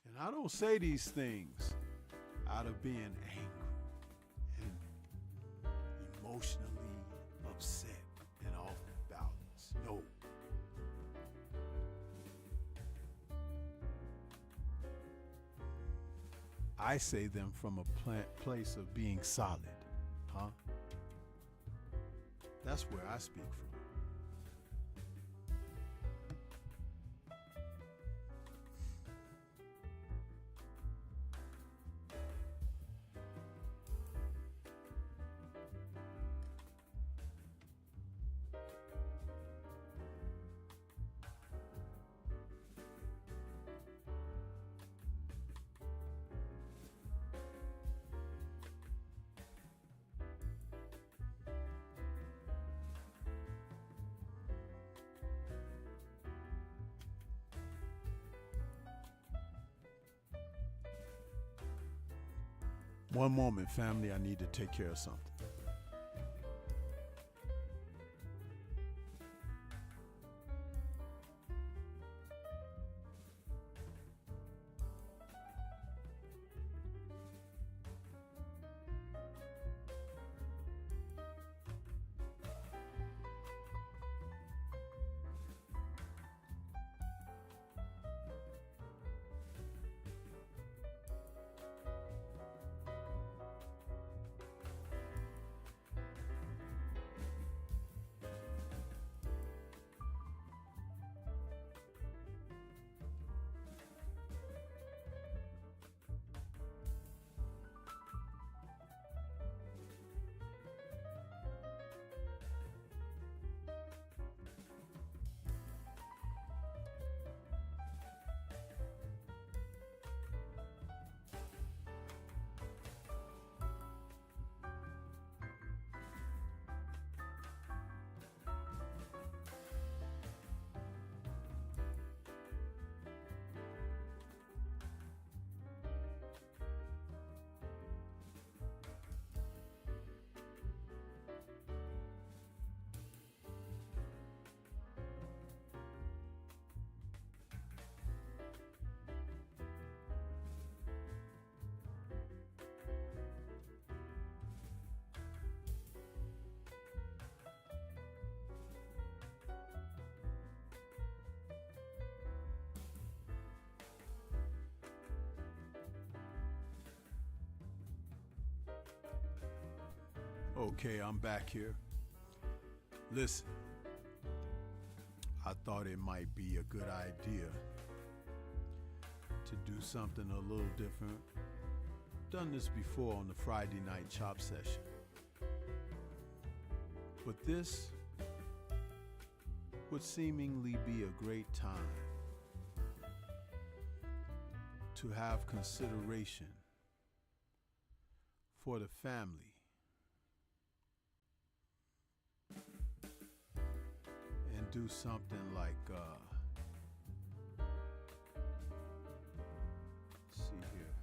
And I don't say these things out of being angry and emotionally upset and off balance. No. I say them from a place of being solid, huh? That's where I speak from. One moment, family, I need to take care of something. Okay, I'm back here. Listen, I thought it might be a good idea to do something a little different. Done this before on the Friday night chop session. But this would seemingly be a great time to have consideration for the family and do something like let's see here.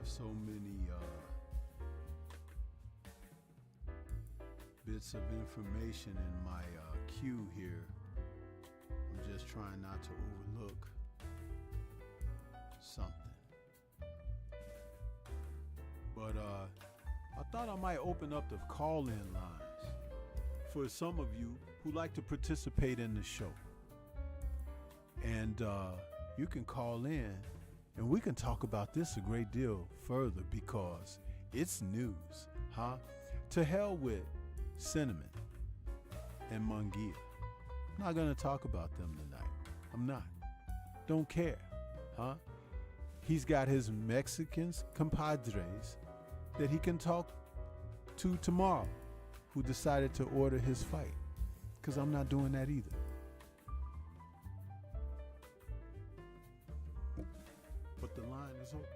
So many bits of information in my queue here. I'm just trying not to overlook something. But I thought I might open up the call-in lines for some of you who like to participate in the show. And you can call in and we can talk about this a great deal further because it's news, huh? To hell with Cinnamon and Mungia. I'm not gonna talk about them tonight. I'm not. Don't care, huh? He's got his Mexican compadres that he can talk to tomorrow who decided to order his fight, because I'm not doing that either. But the line is open.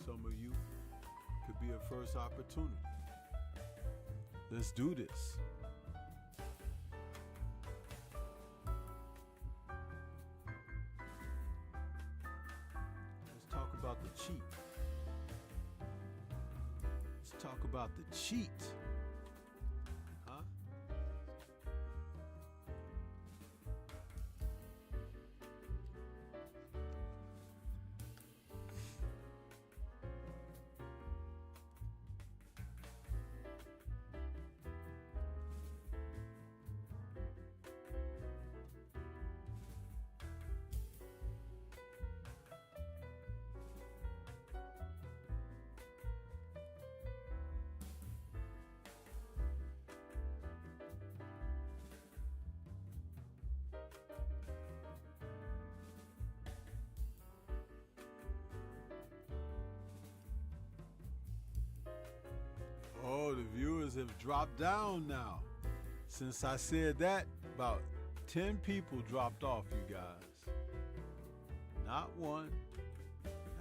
Some of you could be a first opportunity. Let's do this. Let's talk about the cheat. Let's talk about the cheat. Oh, the viewers have dropped down now. Since I said that, about 10 people dropped off, you guys. Not 1,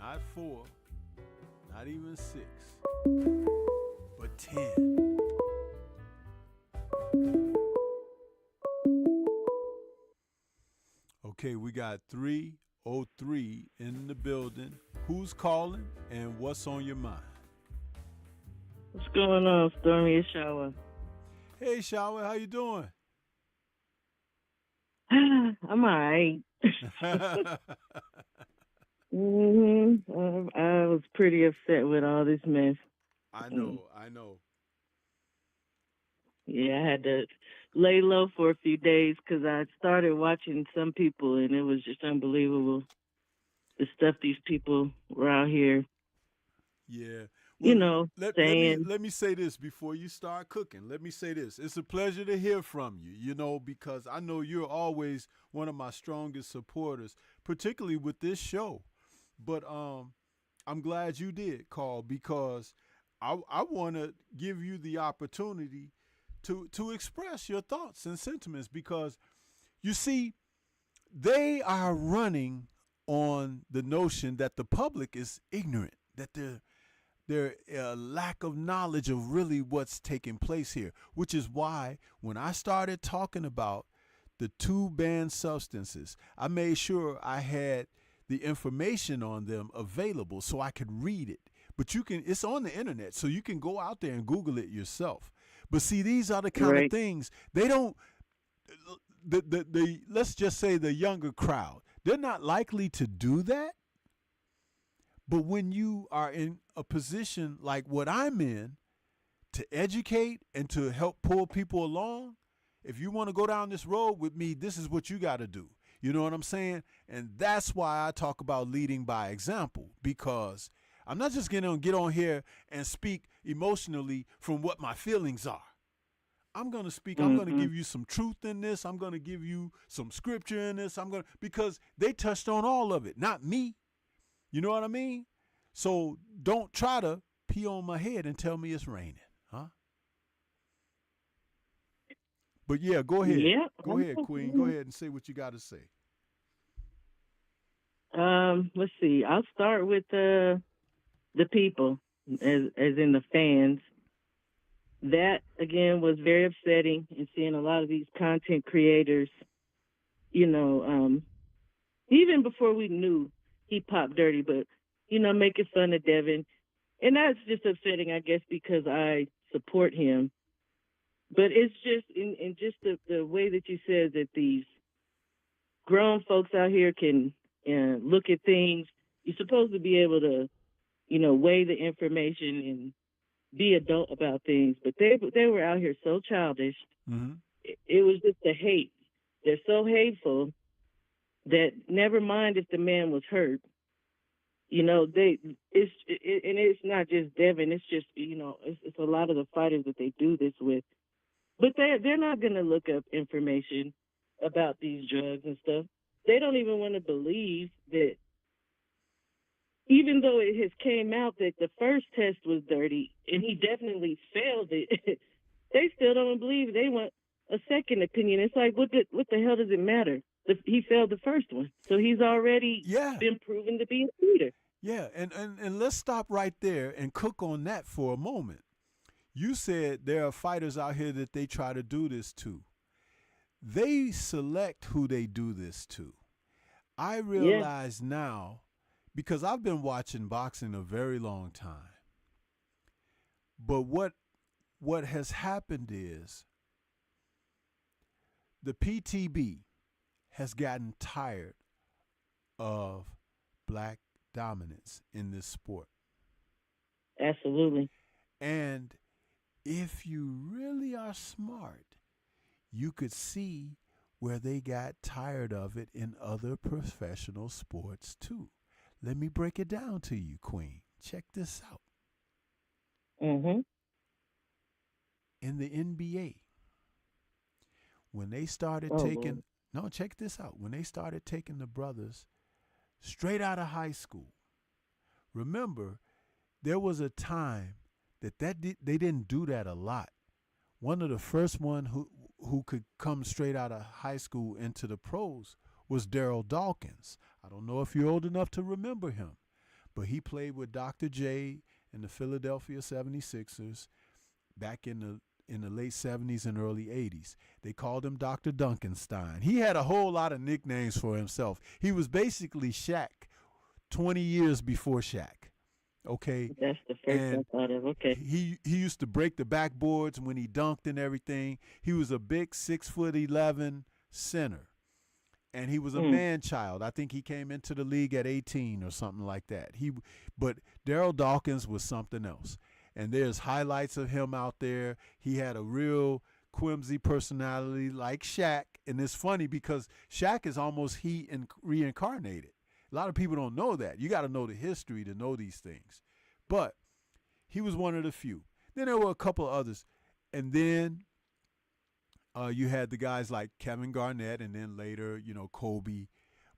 not 4, not even 6, but 10. Okay, we got 303 in the building. Who's calling and what's on your mind? What's going on, Stormy? It's Shower. Hey, Shower, how you doing? I'm all right. I was pretty upset with all this mess. I know. Yeah, I had to lay low for a few days because I started watching some people, and it was just unbelievable. The stuff these people were out here. Yeah. Well, saying. Let me say this before you start cooking. Let me say this. It's a pleasure to hear from you, because I know you're always one of my strongest supporters, particularly with this show. But I'm glad you did call because I want to give you the opportunity to express your thoughts and sentiments because, you see, they are running on the notion that the public is ignorant, that they're their lack of knowledge of really what's taking place here, which is why when I started talking about the two banned substances, I made sure I had the information on them available so I could read it. But it's on the internet, so you can go out there and Google it yourself. But see, these are the kind of things they don't, let's just say the younger crowd, they're not likely to do that. But when you are in a position like what I'm in, to educate and to help pull people along, if you want to go down this road with me, this is what you got to do. You know what I'm saying? And that's why I talk about leading by example, because I'm not just going to get on here and speak emotionally from what my feelings are. I'm going to speak, I'm going to give you some truth in this. I'm going to give you some scripture in this. Because they touched on all of it, not me. You know what I mean? So don't try to pee on my head and tell me it's raining, huh? But yeah, go ahead. Yeah, go ahead, Queen. Go ahead and say what you got to say. Let's see. I'll start with the people, as in the fans. That again was very upsetting, and seeing a lot of these content creators, even before we knew he popped dirty, but making fun of Devin, and that's just upsetting, I guess, because I support him. But it's just in just the way that you said that these grown folks out here can look at things. You're supposed to be able to, weigh the information and be adult about things. But they were out here so childish. Mm-hmm. It was just the hate. They're so hateful that never mind if the man was hurt. It's not just Devin. It's just it's a lot of the fighters that they do this with. But they're not going to look up information about these drugs and stuff. They don't even want to believe that, even though it has came out that the first test was dirty and he definitely failed it, they still don't believe. They want a second opinion. It's like, what the hell does it matter? He failed the first one, so he's already been proven to be a cheater. Yeah, and let's stop right there and cook on that for a moment. You said there are fighters out here that they try to do this to. They select who they do this to. I realize now, because I've been watching boxing a very long time, but what has happened is the PTB has gotten tired of black dominance in this sport. Absolutely. And if you really are smart, you could see where they got tired of it in other professional sports too. Let me break it down to you, Queen. Check this out. Mm-hmm. In the NBA, when they started check this out. When they started taking the brothers straight out of high school, remember, there was a time they didn't do that a lot. One of the first one who could come straight out of high school into the pros was Daryl Dawkins. I don't know if you're old enough to remember him, but he played with Dr. J in the Philadelphia 76ers back in the late 70s and early 80s. They called him Dr. Duncanstein. He had a whole lot of nicknames for himself. He was basically Shaq 20 years before Shaq. Okay. That's the first I thought of. Okay. He used to break the backboards when he dunked and everything. He was a big 6'11" center. And he was a man child. I think he came into the league at 18 or something like that. But Daryl Dawkins was something else. And there's highlights of him out there. He had a real whimsy personality like Shaq. And it's funny because Shaq is almost reincarnated. A lot of people don't know that. You got to know the history to know these things. But he was one of the few. Then there were a couple of others. And then you had the guys like Kevin Garnett and then later, Kobe.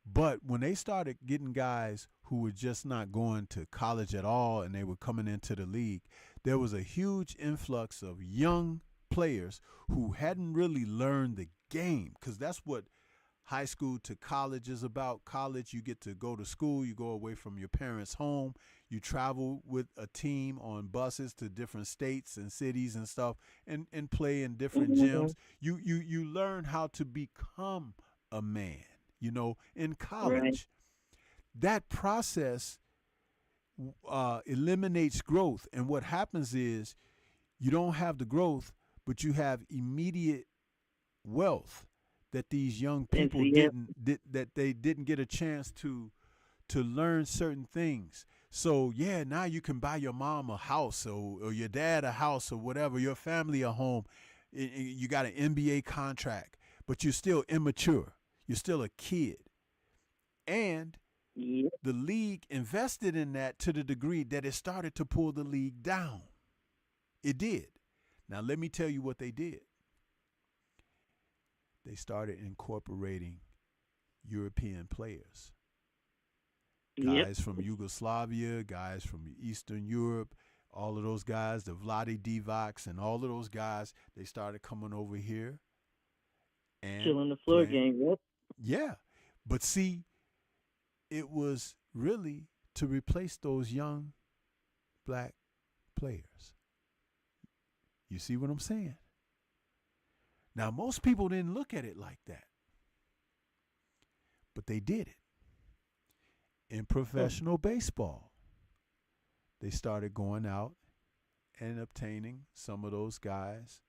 But when they started getting guys who were just not going to college at all and they were coming into the league, there was a huge influx of young players who hadn't really learned the game, because that's what high school to college is about. College, you get to go to school, you go away from your parents' home, you travel with a team on buses to different states and cities and stuff, and play in different gyms. You learn how to become a man, in college. Right. That process eliminates growth, and what happens is you don't have the growth, but you have immediate wealth that these young people didn't get a chance to learn certain things. So yeah, now you can buy your mom a house or your dad a house or whatever, your family a home. You got an NBA contract, but you're still immature. You're still a kid. And the league invested in that to the degree that it started to pull the league down. It did. Now let me tell you what they did. They started incorporating European players. Guys from Yugoslavia, guys from Eastern Europe, all of those guys, the Vlade Divacs and all of those guys, they started coming over here and killing the floor game. Yeah. But see, it was really to replace those young black players. You see what I'm saying? Now, most people didn't look at it like that, but they did it. In professional baseball, they started going out and obtaining some of those guys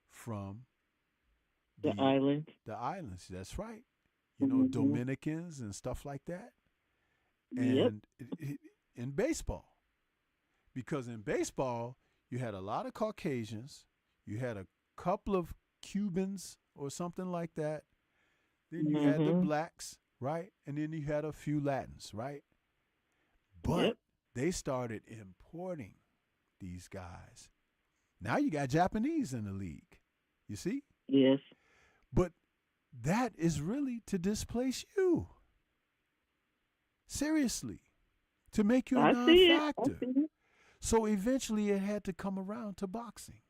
from the islands. The islands, that's right. Dominicans and stuff like that. And in baseball, because in baseball, you had a lot of Caucasians, you had a couple of Cubans or something like that. Then you had the blacks, right? And then you had a few Latins, right? But they started importing these guys. Now you got Japanese in the league. You see? Yes. But that is really to displace you. Seriously. To make you a non-factor. So eventually it had to come around to boxing.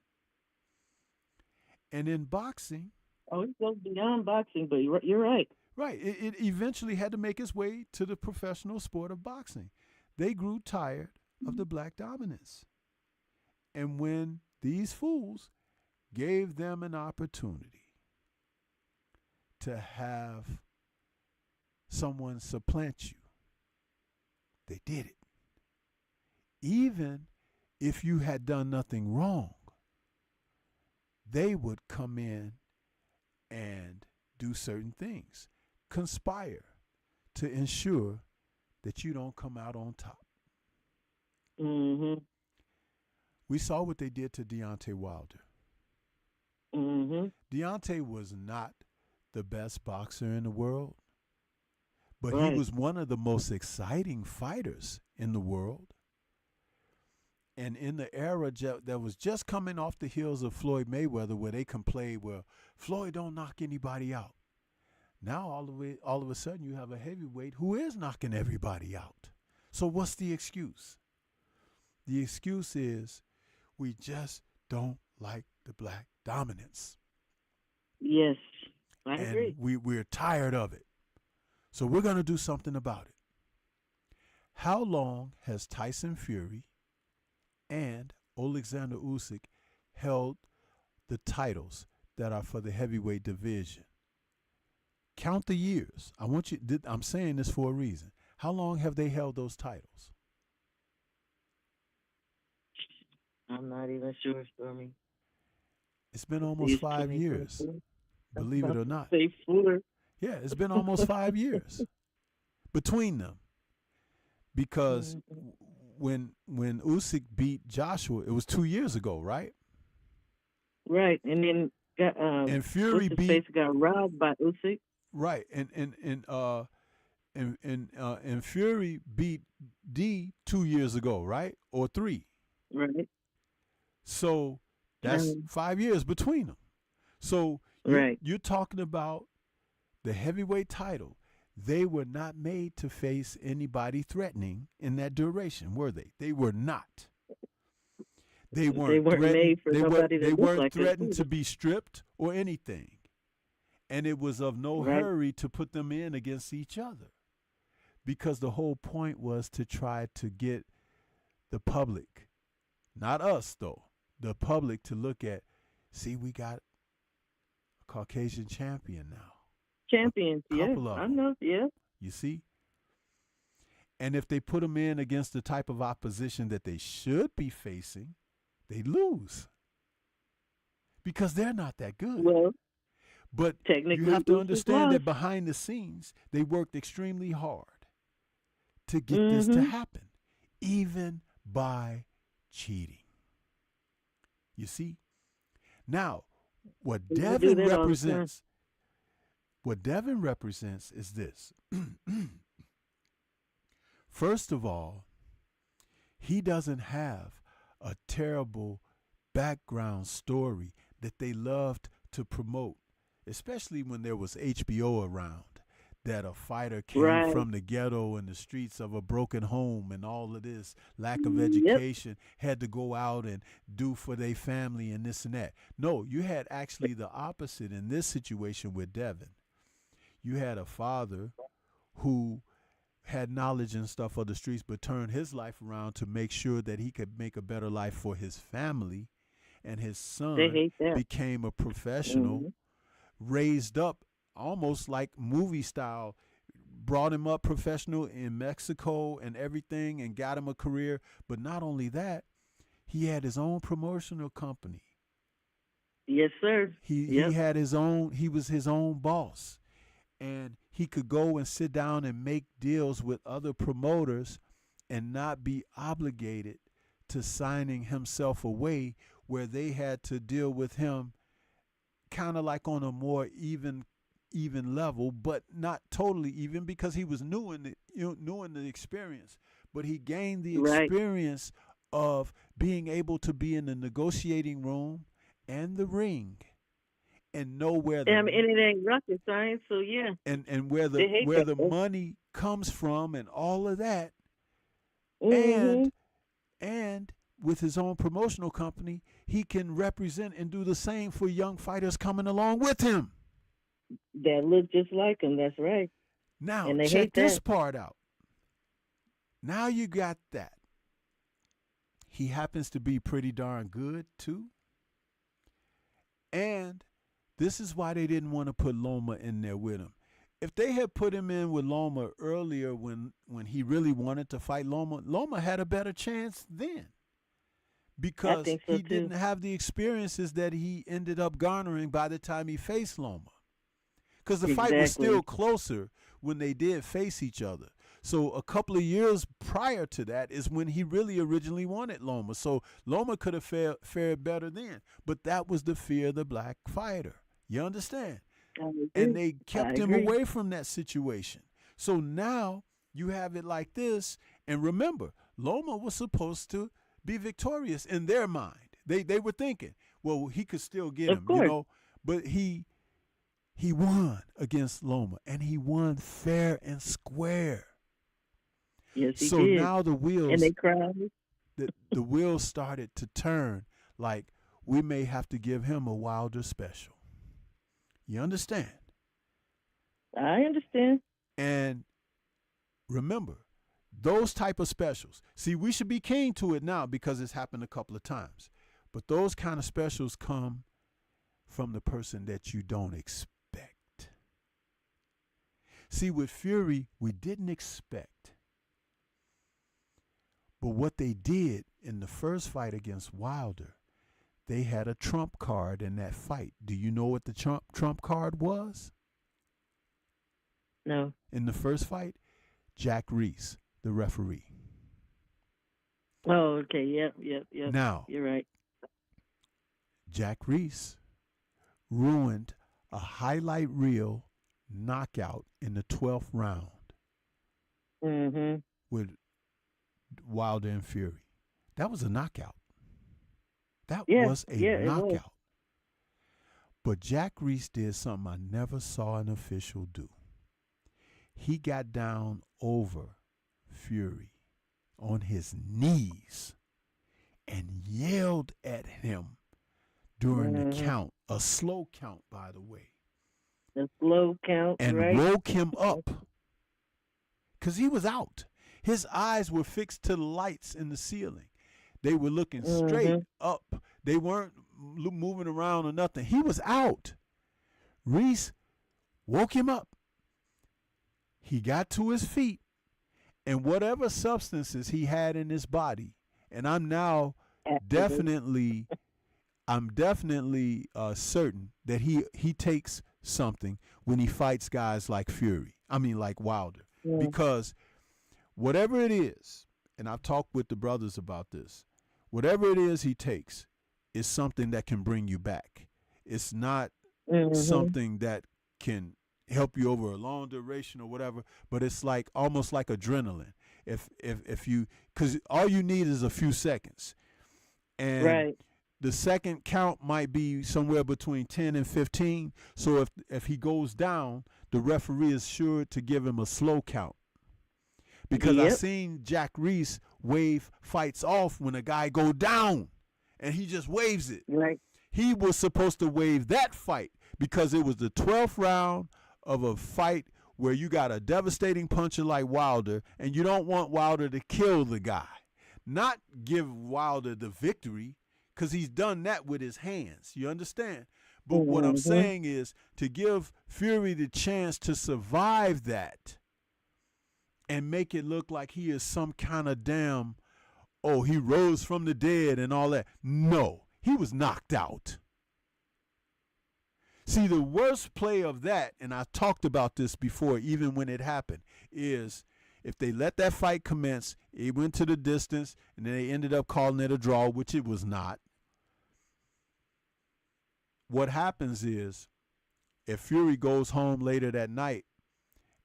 And in boxing... Oh, it goes beyond boxing, but you're right. Right. It eventually had to make its way to the professional sport of boxing. They grew tired of the black dominance. And when these fools gave them an opportunity to have someone supplant you, they did it. Even if you had done nothing wrong, they would come in and do certain things, conspire to ensure that you don't come out on top. We saw what they did to Deontay Wilder. Deontay was not the best boxer in the world, but he was one of the most exciting fighters in the world. And in the era that was just coming off the heels of Floyd Mayweather, where they complained, well, Floyd don't knock anybody out. Now all of a sudden you have a heavyweight who is knocking everybody out. So what's the excuse? The excuse is we just don't like the black dominance. Yes, I agree. We're tired of it. So we're going to do something about it. How long has Tyson Fury and Alexander Usyk held the titles that are for the heavyweight division? Count the years. I'm saying this for a reason. How long have they held those titles? I'm not even sure, Stormy. It's been almost 5 years. Believe it or not. Say 4. Yeah, it's been almost 5 years between them. Because when Usyk beat Joshua, it was 2 years ago, right? Right, and then and Fury got robbed by Usyk. Right, and Fury beat D 2 years ago, right, or 3. Right. So that's 5 years between them. So you're talking about the heavyweight title. They were not made to face anybody threatening in that duration, were they? They were not. They weren't made for somebody that they looked weren't like threatened to be stripped or anything. And it was of no Right. hurry to put them in against each other, because the whole point was to try to get the public, not us though, the public to look at, see, we got a Caucasian champion now. Champions, yeah. couple of I them. know, yeah. You see? And if they put them in against the type of opposition that they should be facing, they lose. Because they're not that good. Well, But technically, you have to this is understand that lost. behind the scenes, they worked extremely hard to get this to happen, even by cheating. You see? Now, what They do Devin that all the time. represents is this. First of all, he doesn't have a terrible background story that they loved to promote, especially when there was HBO around, that a fighter came Right. from the ghetto and the streets of a broken home and all of this lack of education, had to go out and do for their family and this and that. No, you had actually the opposite in this situation with Devin. You had a father who had knowledge and stuff of the streets, but turned his life around to make sure that he could make a better life for his family. And his son They hate that. became a professional, raised up almost like movie style, brought him up professional in Mexico and everything, and got him a career. But not only that, he had his own promotional company. Yes, sir. He had his own, he was his own boss. And he could go and sit down and make deals with other promoters and not be obligated to signing himself away, where they had to deal with him kind of like on a more even level, but not totally even, because he was new in the experience. But he gained the experience of being able to be in the negotiating room and the ring, and know where and it ain't rocket science, so yeah. And where They hate the that. money comes from and all of that. Mhm. And with his own promotional company, he can represent and do the same for young fighters coming along with him. That look just like him. That's right. Now, And they check hate this that. part out. Now you got that. He happens to be pretty darn good, too. And this is why they didn't want to put Loma in there with him. If they had put him in with Loma earlier when he really wanted to fight Loma had a better chance then. Because I think so, he too. didn't have the experiences that he ended up garnering by the time he faced Loma. Because the fight was Exactly. still closer when they did face each other. So a couple of years prior to that is when he really originally wanted Loma. So Loma could have fared better then. But that was the fear of the black fighter. You understand? I agree. And they kept I him agree. away from that situation. So now you have it like this. And remember, Loma was supposed to be victorious in their mind. They were thinking, well, he could still get Of him, course. but he won against Loma, and he won fair and square. Yes, he So did. now the wheels, And they cried. the wheels started to turn. Like, we may have to give him a Wilder special. You understand? I understand. And remember, those type of specials. See, we should be keen to it now because it's happened a couple of times. But those kind of specials come from the person that you don't expect. See, with Fury, we didn't expect. But what they did in the first fight against Wilder, they had a trump card in that fight. Do you know what the trump card was? No. In the first fight, Jack Reese, the referee. Oh, okay. Yep. Now, You're right. Jack Reese ruined a highlight reel knockout in the 12th round Mm-hmm. with Wilder and Fury. That was a knockout. That Yeah, was a yeah, it was. knockout. But Jack Reese did something I never saw an official do. He got down over Fury on his knees and yelled at him during the count, a slow count, by the way. The slow count, and right? woke him up because he was out. His eyes were fixed to the lights in the ceiling. They were looking straight up. They weren't moving around or nothing. He was out. Reese woke him up. He got to his feet, and whatever substances he had in his body, and I'm now definitely certain that he takes something when he fights guys like Fury. I mean, like Wilder, because whatever it is, and I've talked with the brothers about this, whatever it is he takes is something that can bring you back. It's not something that can help you over a long duration or whatever, but it's like almost like adrenaline. If you, because all you need is a few seconds, and the second count might be somewhere between 10 and 15. So if he goes down, the referee is sure to give him a slow count. Because I seen Jack Reese wave fights off when a guy go down, and he just waves it. Right. He was supposed to wave that fight because it was the 12th round of a fight where you got a devastating puncher like Wilder, and you don't want Wilder to kill the guy. Not give Wilder the victory, because he's done that with his hands. You understand? But what I'm saying is to give Fury the chance to survive that and make it look like he is some kind of damn, oh, he rose from the dead and all that. No, he was knocked out. See, the worst play of that, and I talked about this before, even when it happened, is if they let that fight commence, it went to the distance, and then they ended up calling it a draw, which it was not. What happens is, if Fury goes home later that night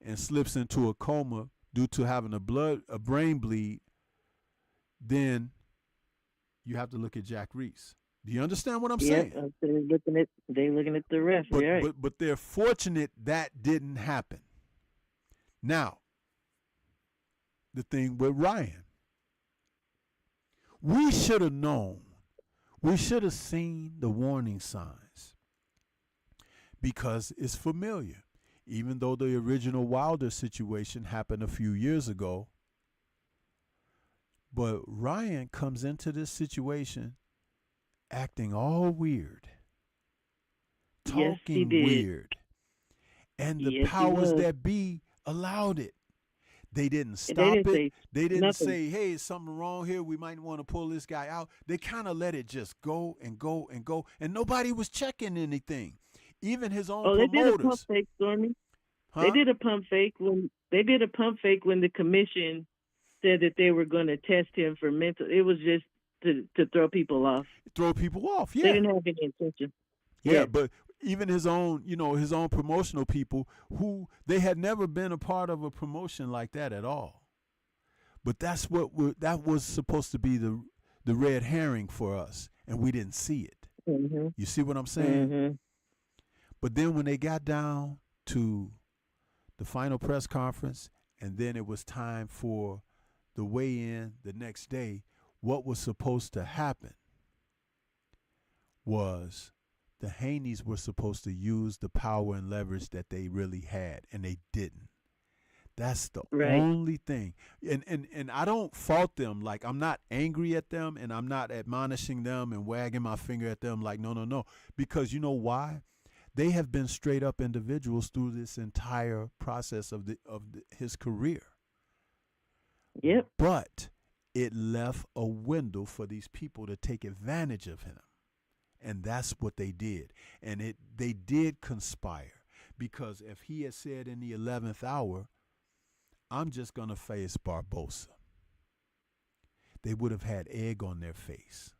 and slips into a coma due to having a brain bleed, then you have to look at Jack Reese. Do you understand what I'm saying? They're looking at the ref. But they're fortunate that didn't happen. Now, the thing with Ryan, we should have known. We should have seen the warning signs because it's familiar. Even though the original Wilder situation happened a few years ago, but Ryan comes into this situation acting all weird, talking weird, and the powers that be allowed it. They didn't stop it. They didn't say, hey, is something wrong here? We might want to pull this guy out. They kind of let it just go and go and go, and nobody was checking anything. Even his own promoters. They did a pump fake, Stormy. Huh? They did a pump fake when the commission said that they were going to test him for mental. It was just to throw people off. Throw people off, yeah. They didn't have any intention. Yeah, but even his own promotional people who they had never been a part of a promotion like that at all. But that was supposed to be the red herring for us, and we didn't see it. You see what I'm saying? But then when they got down to the final press conference, and then it was time for the weigh-in the next day, what was supposed to happen was the Haneys were supposed to use the power and leverage that they really had, and they didn't. That's the only thing. And I don't fault them. Like, I'm not angry at them, and I'm not admonishing them and wagging my finger at them like, no. Because you know why? They have been straight up individuals through this entire process of his career. Yep. But it left a window for these people to take advantage of him. And that's what they did. And they did conspire. Because if he had said in the 11th hour, I'm just going to face Barbosa, they would have had egg on their face.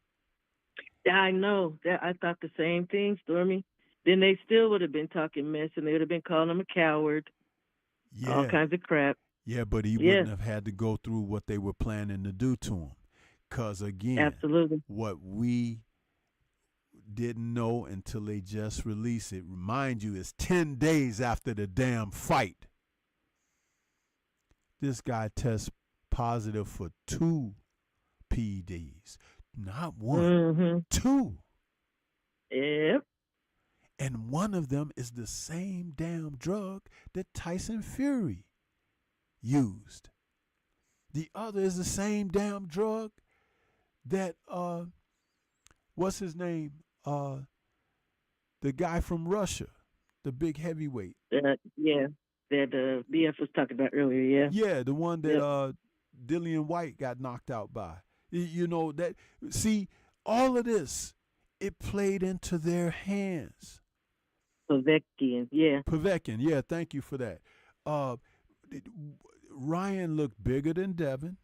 I know. I thought the same thing, Stormy. Then they still would have been talking mess, and they would have been calling him a coward. Yeah. All kinds of crap. Yeah, but he wouldn't have had to go through what they were planning to do to him. Because, again, absolutely, what we didn't know until they just released it, remind you, it's 10 days after the damn fight. This guy tests positive for 2 PEDs. Not 1, 2. Yep. And one of them is the same damn drug that Tyson Fury used. The other is the same damn drug that what's his name? The guy from Russia, the big heavyweight. Yeah, that BF was talking about earlier. Yeah. Yeah, the one that Dillian White got knocked out by. You know that. See, all of this, it played into their hands. Povetkin, yeah. Povetkin, yeah. Thank you for that. Ryan looked bigger than Devin,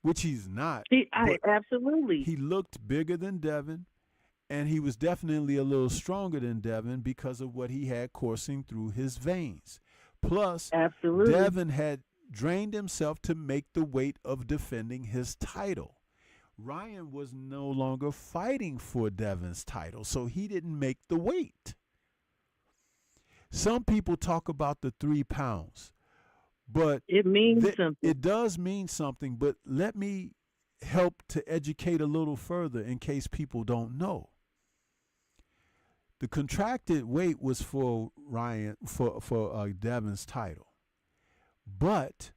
which he's not. Absolutely. He looked bigger than Devin, and he was definitely a little stronger than Devin because of what he had coursing through his veins. Plus, absolutely, Devin had drained himself to make the weight of defending his title. Ryan was no longer fighting for Devin's title, so he didn't make the weight. Some people talk about the 3 pounds, but it means something. It does mean something, but let me help to educate a little further in case people don't know. The contracted weight was for Ryan for Devin's title, but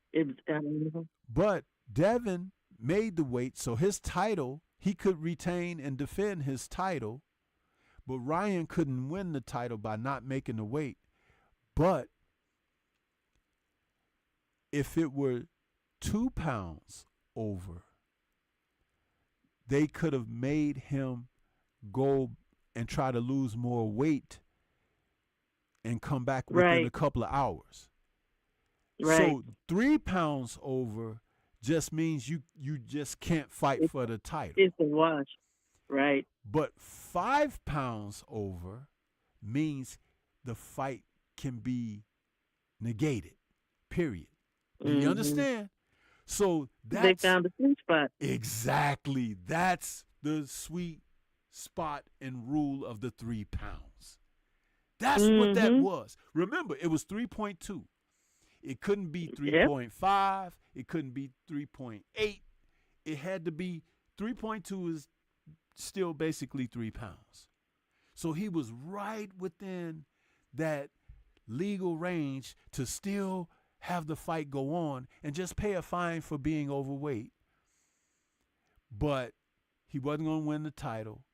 Devin made the weight, so his title, he could retain and defend his title, but Ryan couldn't win the title by not making the weight. But if it were 2 pounds over, they could have made him go and try to lose more weight and come back within a couple of hours. Right. So 3 pounds over just means you just can't fight for the title. It's a wash. Right. But 5 pounds over means the fight can be negated, period. Do you understand? So they found the sweet spot. Exactly. That's the sweet spot and rule of the 3 pounds. That's what that was. Remember, it was 3.2. It couldn't be 3.5. It couldn't be 3.8. It had to be 3.2 is still basically 3 pounds. So he was right within that legal range to still have the fight go on and just pay a fine for being overweight. But he wasn't going to win the title,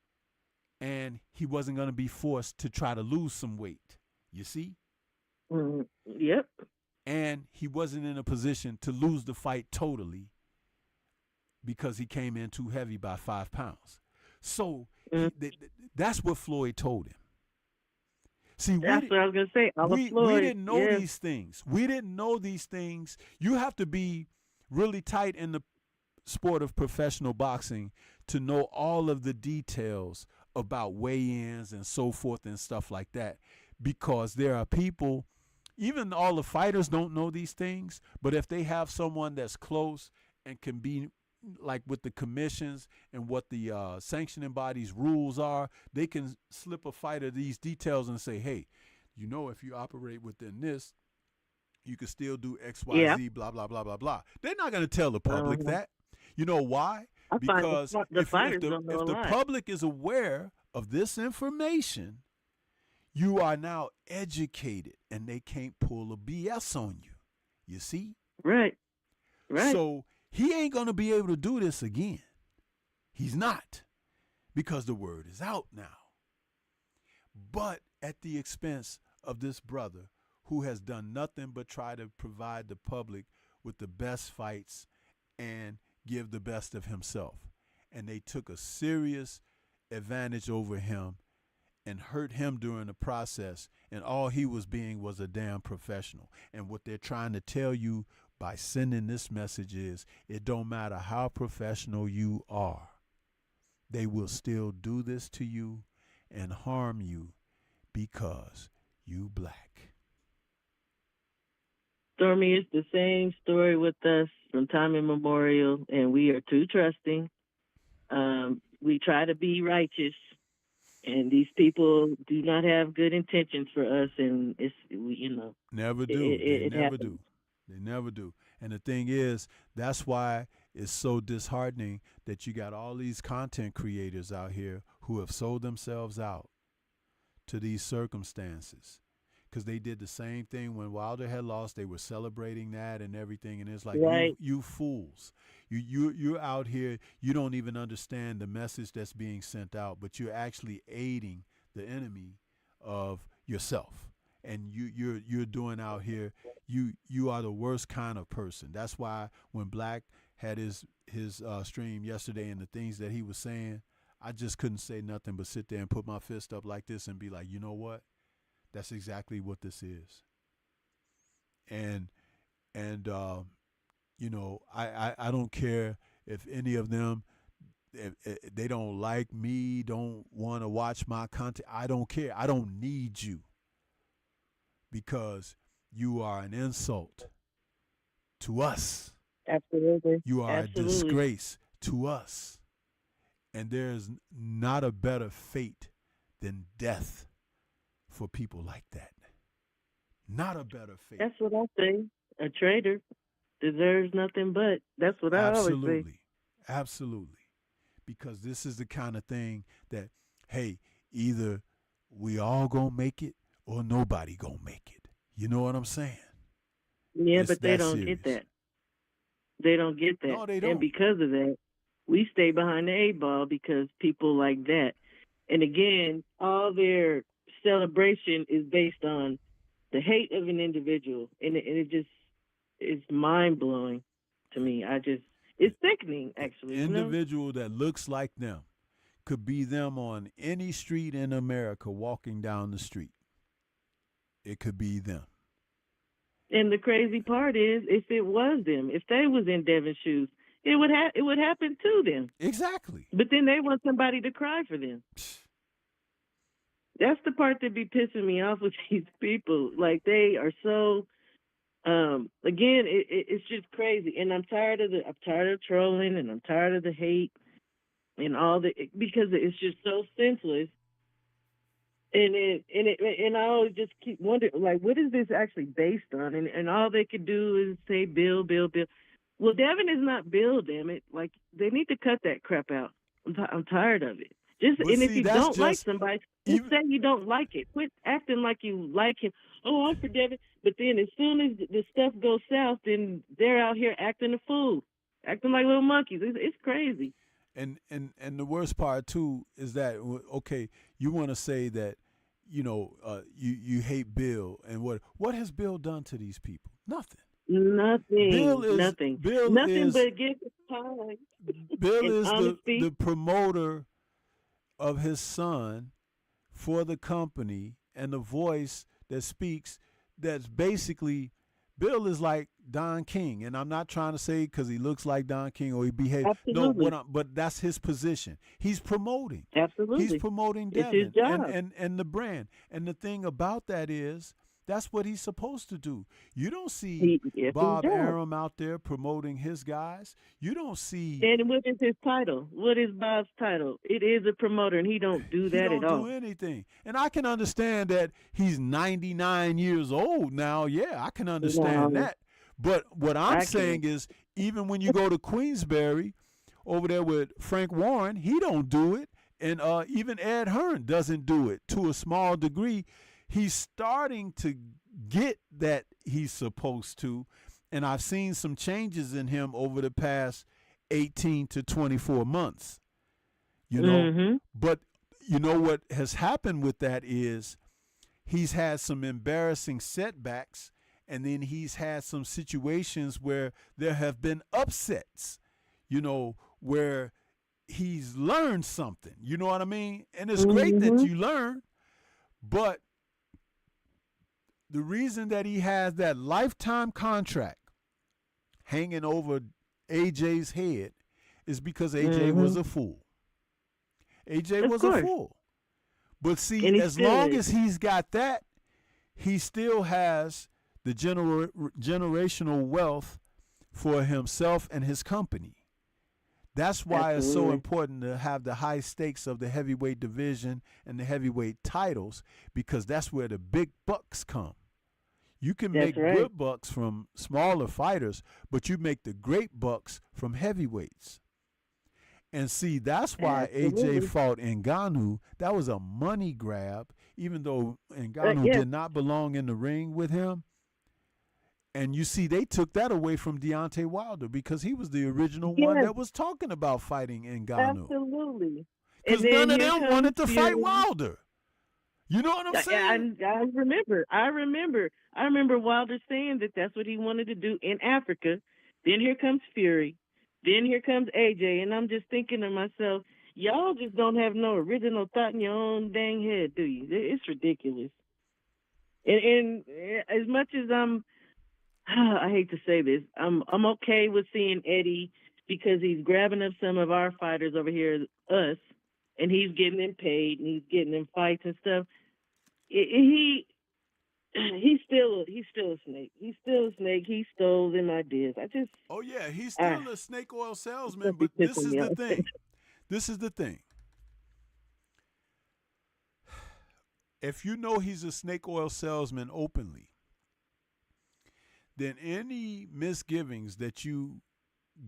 and he wasn't going to be forced to try to lose some weight. You see? Yep. And he wasn't in a position to lose the fight totally because he came in too heavy by 5 pounds. So that's what Floyd told him. See, that's what I was going to say. We didn't know these things. We didn't know these things. You have to be really tight in the sport of professional boxing to know all of the details about weigh-ins and so forth and stuff like that, because there are people, even all the fighters don't know these things, but if they have someone that's close and can be like with the commissions and what the sanctioning bodies rules are, they can slip a fighter these details and say, hey, you know, if you operate within this, you can still do X, Y, Z, blah, blah, blah, blah, blah. They're not going to tell the public that. You know why? Because if the public is aware of this information, you are now educated and they can't pull a BS on you. You see? Right. So he ain't going to be able to do this again. He's not, because the word is out now. But at the expense of this brother who has done nothing but try to provide the public with the best fights and give the best of himself. And they took a serious advantage over him and hurt him during the process. And all he was being was a damn professional. And what they're trying to tell you by sending this message is, it don't matter how professional you are, they will still do this to you and harm you because you black. Stormy, it's the same story with us from time immemorial, and we are too trusting. We try to be righteous, and these people do not have good intentions for us, and it's, never do. They never do. They never do. And the thing is, that's why it's so disheartening that you got all these content creators out here who have sold themselves out to these circumstances. Because they did the same thing when Wilder had lost. They were celebrating that and everything, and it's like, Right. you fools, you're out here. You don't even understand the message that's being sent out, but you're actually aiding the enemy of yourself. And you're doing out here. You are the worst kind of person. That's why when Black had his stream yesterday and the things that he was saying, I just couldn't say nothing but sit there and put my fist up like this and be like, you know what? That's exactly what this is. And you know, I don't care if any of them, if they don't like me, don't want to watch my content. I don't care. I don't need you, because you are an insult to us. Absolutely. You are Absolutely. a disgrace to us. And there's not a better fate than death for people like that. Not a better fate. That's what I say. A traitor deserves nothing but. That's what I always say. Absolutely. Because this is the kind of thing that, hey, either we all gonna make it or nobody gonna make it. You know what I'm saying? Yeah, It's but they that don't serious. get that. They don't get that. No, they don't. And because of that, we stay behind the 8 ball because people like that. And again, all their celebration is based on the hate of an individual. And it just is mind-blowing to me. It's sickening, actually. You know? Individual that looks like them could be them on any street in America walking down the street. It could be them. And the crazy part is, if it was them, if they was in Devin's shoes, it would happen to them. Exactly. But then they want somebody to cry for them. That's the part that be pissing me off with these people. Like, they are so, again, it's just crazy. And I'm tired of trolling, and I'm tired of the hate and all because it's just so senseless. And I always just keep wondering, like, what is this actually based on? And all they could do is say Bill, Bill, Bill. Well, Devin is not Bill, damn it. Like, they need to cut that crap out. I'm tired of it. If you don't like somebody, just say you don't like it. Quit acting like you like him. Oh, I'm for Devin. But then as soon as the stuff goes south, then they're out here acting a fool, acting like little monkeys. It's crazy. And the worst part too is that, okay, you want to say that, you know, you hate Bill, and what has Bill done to these people? Nothing. Nothing. Nothing. Bill nothing is, but give time. Bill and is honesty. the promoter of his son for the company, and the voice that speaks. That's basically, Bill is like Don King, and I'm not trying to say because he looks like Don King or he behaves. Absolutely. No, but that's his position. He's promoting. Absolutely. He's promoting It's Devin his job. and the brand. And the thing about that is, that's what he's supposed to do. You don't see It's Bob his job. Arum out there promoting his guys. You don't see. And what is his title? What is Bob's title? It is a promoter, and he don't do that he at don't all. do anything. And I can understand that he's 99 years old now. Yeah, I can understand No. that. But what I'm I saying is, even when you go to Queensberry over there with Frank Warren, he don't do it. And even Ed Hearn doesn't do it to a small degree. He's starting to get that he's supposed to. And I've seen some changes in him over the past 18 to 24 months. You know, Mm-hmm. but you know what has happened with that is he's had some embarrassing setbacks, and then he's had some situations where there have been upsets, you know, where he's learned something. You know what I mean? And it's great that you learn, but the reason that he has that lifetime contract hanging over AJ's head is because AJ was a fool. AJ Of was course. a fool. But see, And he as still long is. as he's got that, he still has the generational wealth for himself and his company. That's why it's so Absolutely. important to have the high stakes of the heavyweight division and the heavyweight titles, because that's where the big bucks come. You can That's make right. good bucks from smaller fighters, but you make the great bucks from heavyweights. And see, that's why Absolutely. AJ fought Ngannou. That was a money grab. even though Ngannou did not belong in the ring with him. And you see, they took that away from Deontay Wilder because he was the original one that was talking about fighting Ngannou. Absolutely. Because none of them wanted to fight Wilder. You know what I'm saying? I remember Wilder saying that that's what he wanted to do in Africa. Then here comes Fury. Then here comes AJ. And I'm just thinking to myself, y'all just don't have no original thought in your own dang head, do you? It's ridiculous. And as much as I hate to say this, I'm okay with seeing Eddie because he's grabbing up some of our fighters over here, us, and he's getting them paid and he's getting them fights and stuff. He's still a snake. He's still a snake. He stole them ideas. He's still a snake oil salesman. But this is the thing. This is the thing. If you know he's a snake oil salesman openly, then any misgivings that you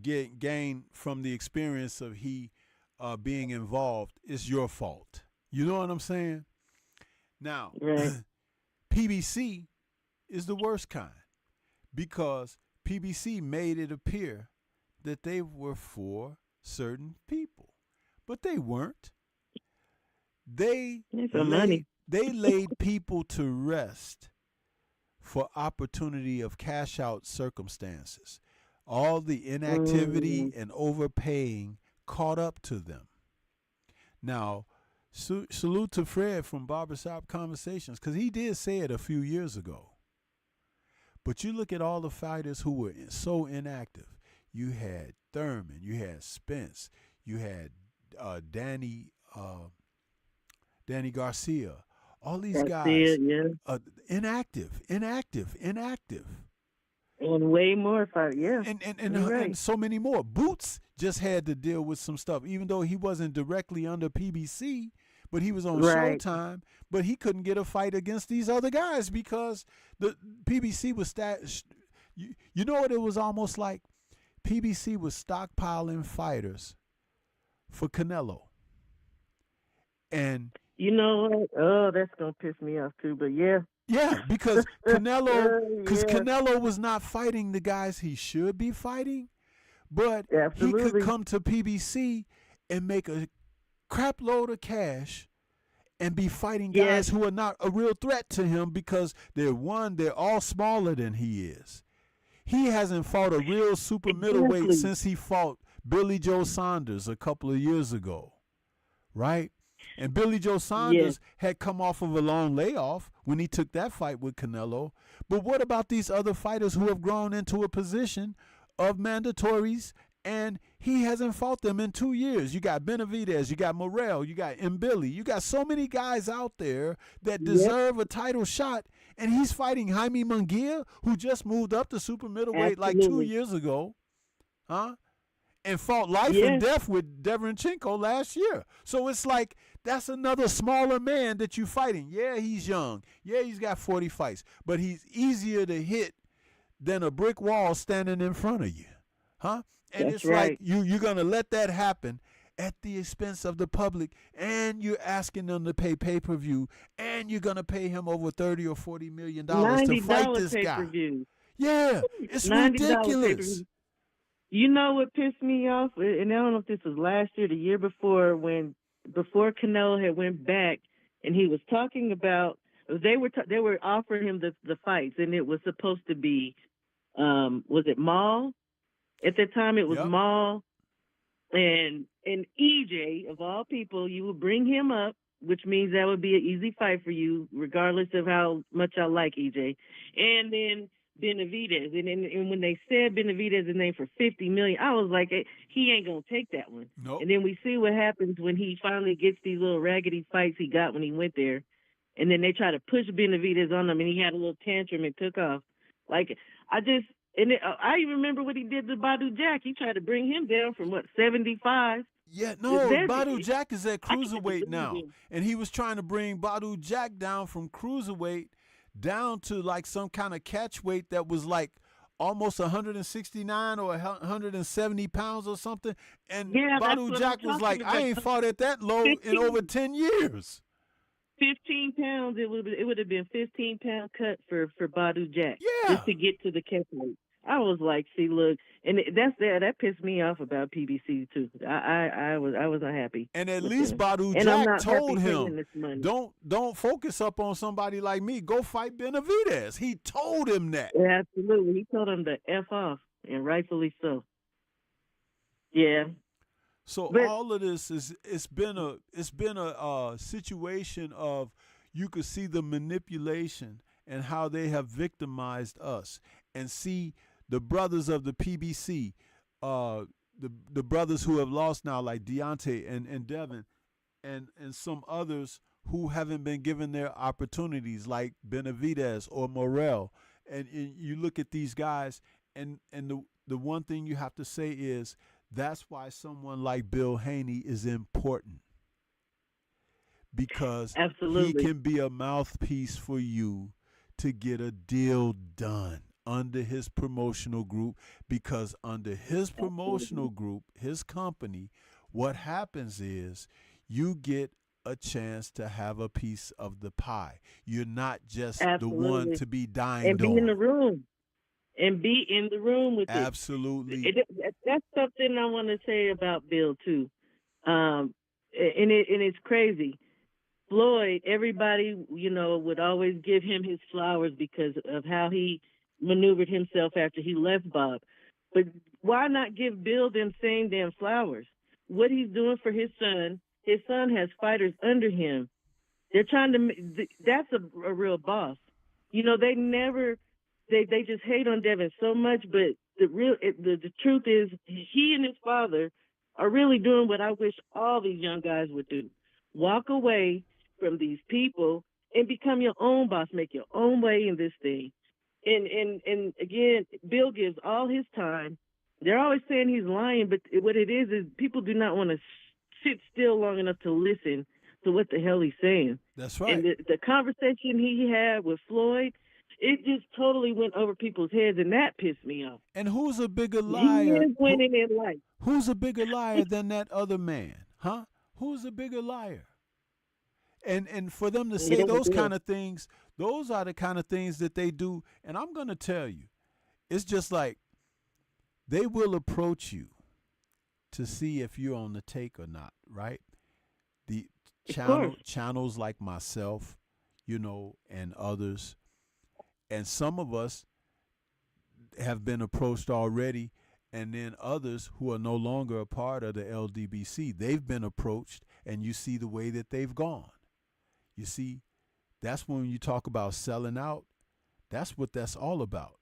gain from the experience of he being involved is your fault. You know what I'm saying? Now, PBC is the worst kind because PBC made it appear that they were for certain people, but they weren't. They laid people to rest for opportunity of cash out circumstances. All the inactivity and overpaying caught up to them. Now, salute to Fred from Barbershop Conversations, because he did say it a few years ago. But you look at all the fighters who were so inactive. You had Thurman, you had Spence, you had Danny Garcia. All these guys, inactive. And way more fighters, and so many more. Boots just had to deal with some stuff, even though he wasn't directly under PBC, but he was on Showtime, but he couldn't get a fight against these other guys because the PBC was you know what it was almost like? PBC was stockpiling fighters for Canelo. And you know what? Oh, that's going to piss me off too, but yeah. Yeah, because Canelo was not fighting the guys he should be fighting, but he could come to PBC and make a crap load of cash and be fighting guys who are not a real threat to him because they're all smaller than he is. He hasn't fought a real super middleweight since he fought Billy Joe Saunders a couple of years ago, right? And Billy Joe Saunders had come off of a long layoff when he took that fight with Canelo. But what about these other fighters who have grown into a position of mandatories and he hasn't fought them in 2 years? You got Benavidez, you got Morrell, you got Mbili. You got so many guys out there that deserve a title shot, and he's fighting Jaime Munguia, who just moved up to super middleweight like 2 years ago. And fought life and death with Deverenchenko last year. So it's like that's another smaller man that you're fighting. Yeah, he's young. Yeah, he's got 40 fights. But he's easier to hit than a brick wall standing in front of you. And that's it's like you're going to let that happen at the expense of the public, and you're asking them to pay pay-per-view, and you're going to pay him over $30 or $40 million to fight this guy. Yeah, it's ridiculous. You know what pissed me off? And I don't know if this was last year, the year before, before Canelo had went back, and he was talking about they were offering him the fights, and it was supposed to be was it Maul? At that time, it was Maul and EJ, of all people. You would bring him up, which means that would be an easy fight for you, regardless of how much I like EJ, and then Benavidez, and when they said Benavidez's name for $50 million, I was like, he ain't gonna take that one. Nope. And then we see what happens when he finally gets these little raggedy fights he got when he went there, and then they try to push Benavidez on him, and he had a little tantrum and took off. Like I even remember what he did to Badu Jack. He tried to bring him down from 75. Yeah, no, Badu Jack is at cruiserweight now, and he was trying to bring Badu Jack down from cruiserweight down to like some kind of catch weight that was like almost 169 or 170 pounds or something. And Badu Jack was like, I ain't fought at that low in over 10 years. 15 pounds. It would have been 15-pound cut for Badu Jack Yeah. just to get to the catchweight. I was like, see, look, and that pissed me off about PBC too. I was unhappy. And at with least them. Badu And I'm Jack not told happy paying him, this money. don't focus up on somebody like me. Go fight Benavidez. He told him that. Yeah, absolutely. He told him to F off, and rightfully so. Yeah. So But- all of this it's been a situation of, you could see the manipulation and how they have victimized us, and see the brothers of the PBC, the brothers who have lost now, like Deontay and Devin, and some others who haven't been given their opportunities, like Benavidez or Morel. And you look at these guys, and the one thing you have to say is, that's why someone like Bill Haney is important, because Absolutely. he can be a mouthpiece for you to get a deal done under his promotional group, because under his promotional group, his company, what happens is you get a chance to have a piece of the pie. You're not just the one Absolutely. to be And dined be in the on. room. And be in the room with it. Absolutely. That's something I want to say about Bill too. And it's crazy. Floyd, everybody, would always give him his flowers because of how he maneuvered himself after he left Bob. But why not give Bill them same damn flowers? What he's doing for his son has fighters under him. They're trying to, that's a real boss. They just hate on Devin so much, but the truth is, he and his father are really doing what I wish all these young guys would do. Walk away from these people and become your own boss, make your own way in this thing. And again, Bill gives all his time. They're always saying he's lying, but what it is people do not want to sit still long enough to listen to what the hell he's saying. That's right. And the conversation he had with Floyd, it just totally went over people's heads, and that pissed me off. And who's a bigger He liar? is winning in life. Who's a bigger liar than that other man? Huh? Who's a bigger liar? And for them to say those kind of things, those are the kind of things that they do. And I'm going to tell you, it's just like they will approach you to see if you're on the take or not, right? The channels like myself, and others, and some of us have been approached already, and then others who are no longer a part of the LDBC, they've been approached, and you see the way that they've gone. You see, that's when you talk about selling out, that's what that's all about.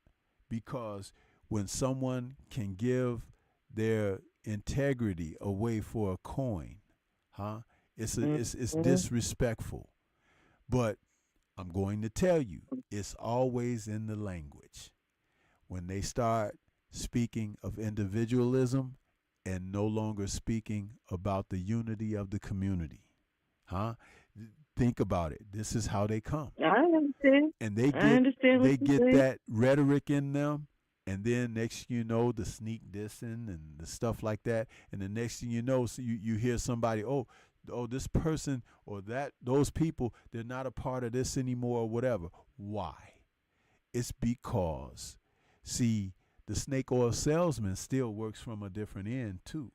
Because when someone can give their integrity away for a coin, it's disrespectful. But I'm going to tell you, it's always in the language. When they start speaking of individualism and no longer speaking about the unity of the community, think about it. This is how they come. I understand. And they get that rhetoric in them, and then next thing you know, the sneak dissing and the stuff like that, and the next thing you know, so you hear somebody, oh, this person or those people, they're not a part of this anymore or whatever. Why? It's because, see, the snake oil salesman still works from a different end too.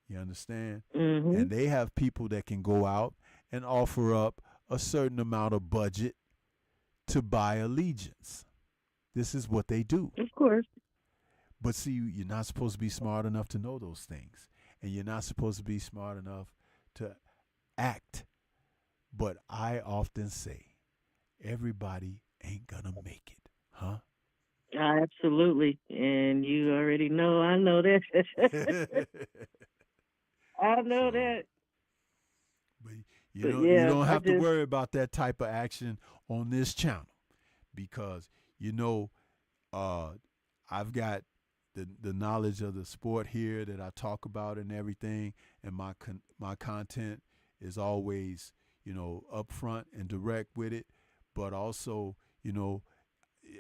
You understand? Mm-hmm. And they have people that can go out and offer up a certain amount of budget to buy allegiance. This is what they do. Of course. But see, you're not supposed to be smart enough to know those things. And you're not supposed to be smart enough to act. But I often say, everybody ain't gonna make it, huh? Absolutely. And you already know, I know that. I know that. But you don't have to worry about that type of action on this channel, because I've got the knowledge of the sport here that I talk about and everything, and my content is always upfront and direct with it. But also,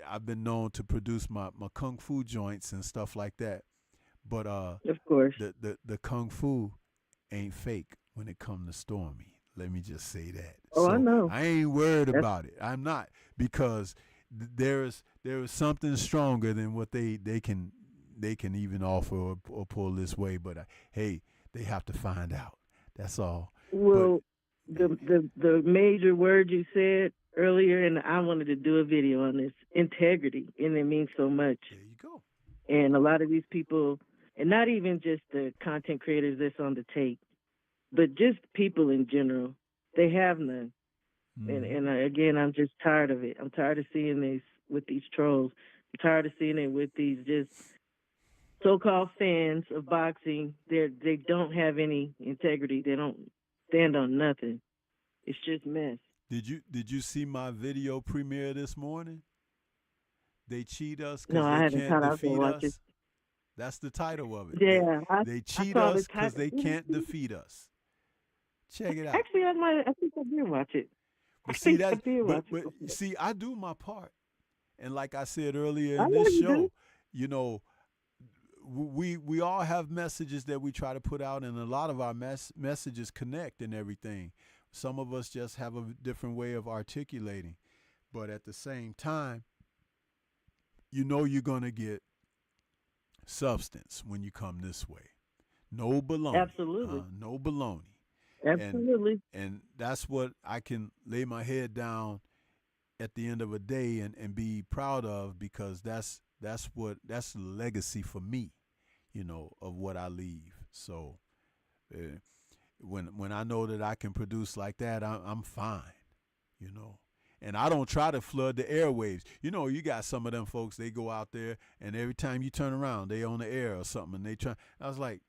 I've been known to produce my kung fu joints and stuff like that. But of course, the kung fu ain't fake when it comes to Stormy. Let me just say that. Oh, so I know. I ain't worried about it. I'm not, because there is something stronger than what they can even offer or pull this way. But hey, they have to find out. That's all. Well, the major word you said earlier, and I wanted to do a video on this, integrity, and it means so much. There you go. And a lot of these people, and not even just the content creators that's on the tape, but just people in general, they have none. And again, I'm just tired of it. I'm tired of seeing this with these trolls. I'm tired of seeing it with these just so-called fans of boxing. They don't have any integrity. They don't stand on nothing. It's just mess. Did you see my video premiere this morning? They cheat us No, I because they haven't can't caught out to defeat watch it. us. That's the title of it. Yeah, They cheat us because they can't defeat us. Check it out. Actually, I think I did watch it. But see that, but see, I do my part, and like I said earlier in this show, you know, we all have messages that we try to put out, and a lot of our messages connect and everything. Some of us just have a different way of articulating, but at the same time, you know, you're gonna get substance when you come this way. No baloney. Absolutely. No baloney. Absolutely. And that's what I can lay my head down at the end of a day and be proud of, because that's the legacy for me, you know, of what I leave. So when I know that I can produce like that, I'm fine, you know. And I don't try to flood the airwaves. You know, you got some of them folks, they go out there and every time you turn around, they on the air or something, and they try. I was like,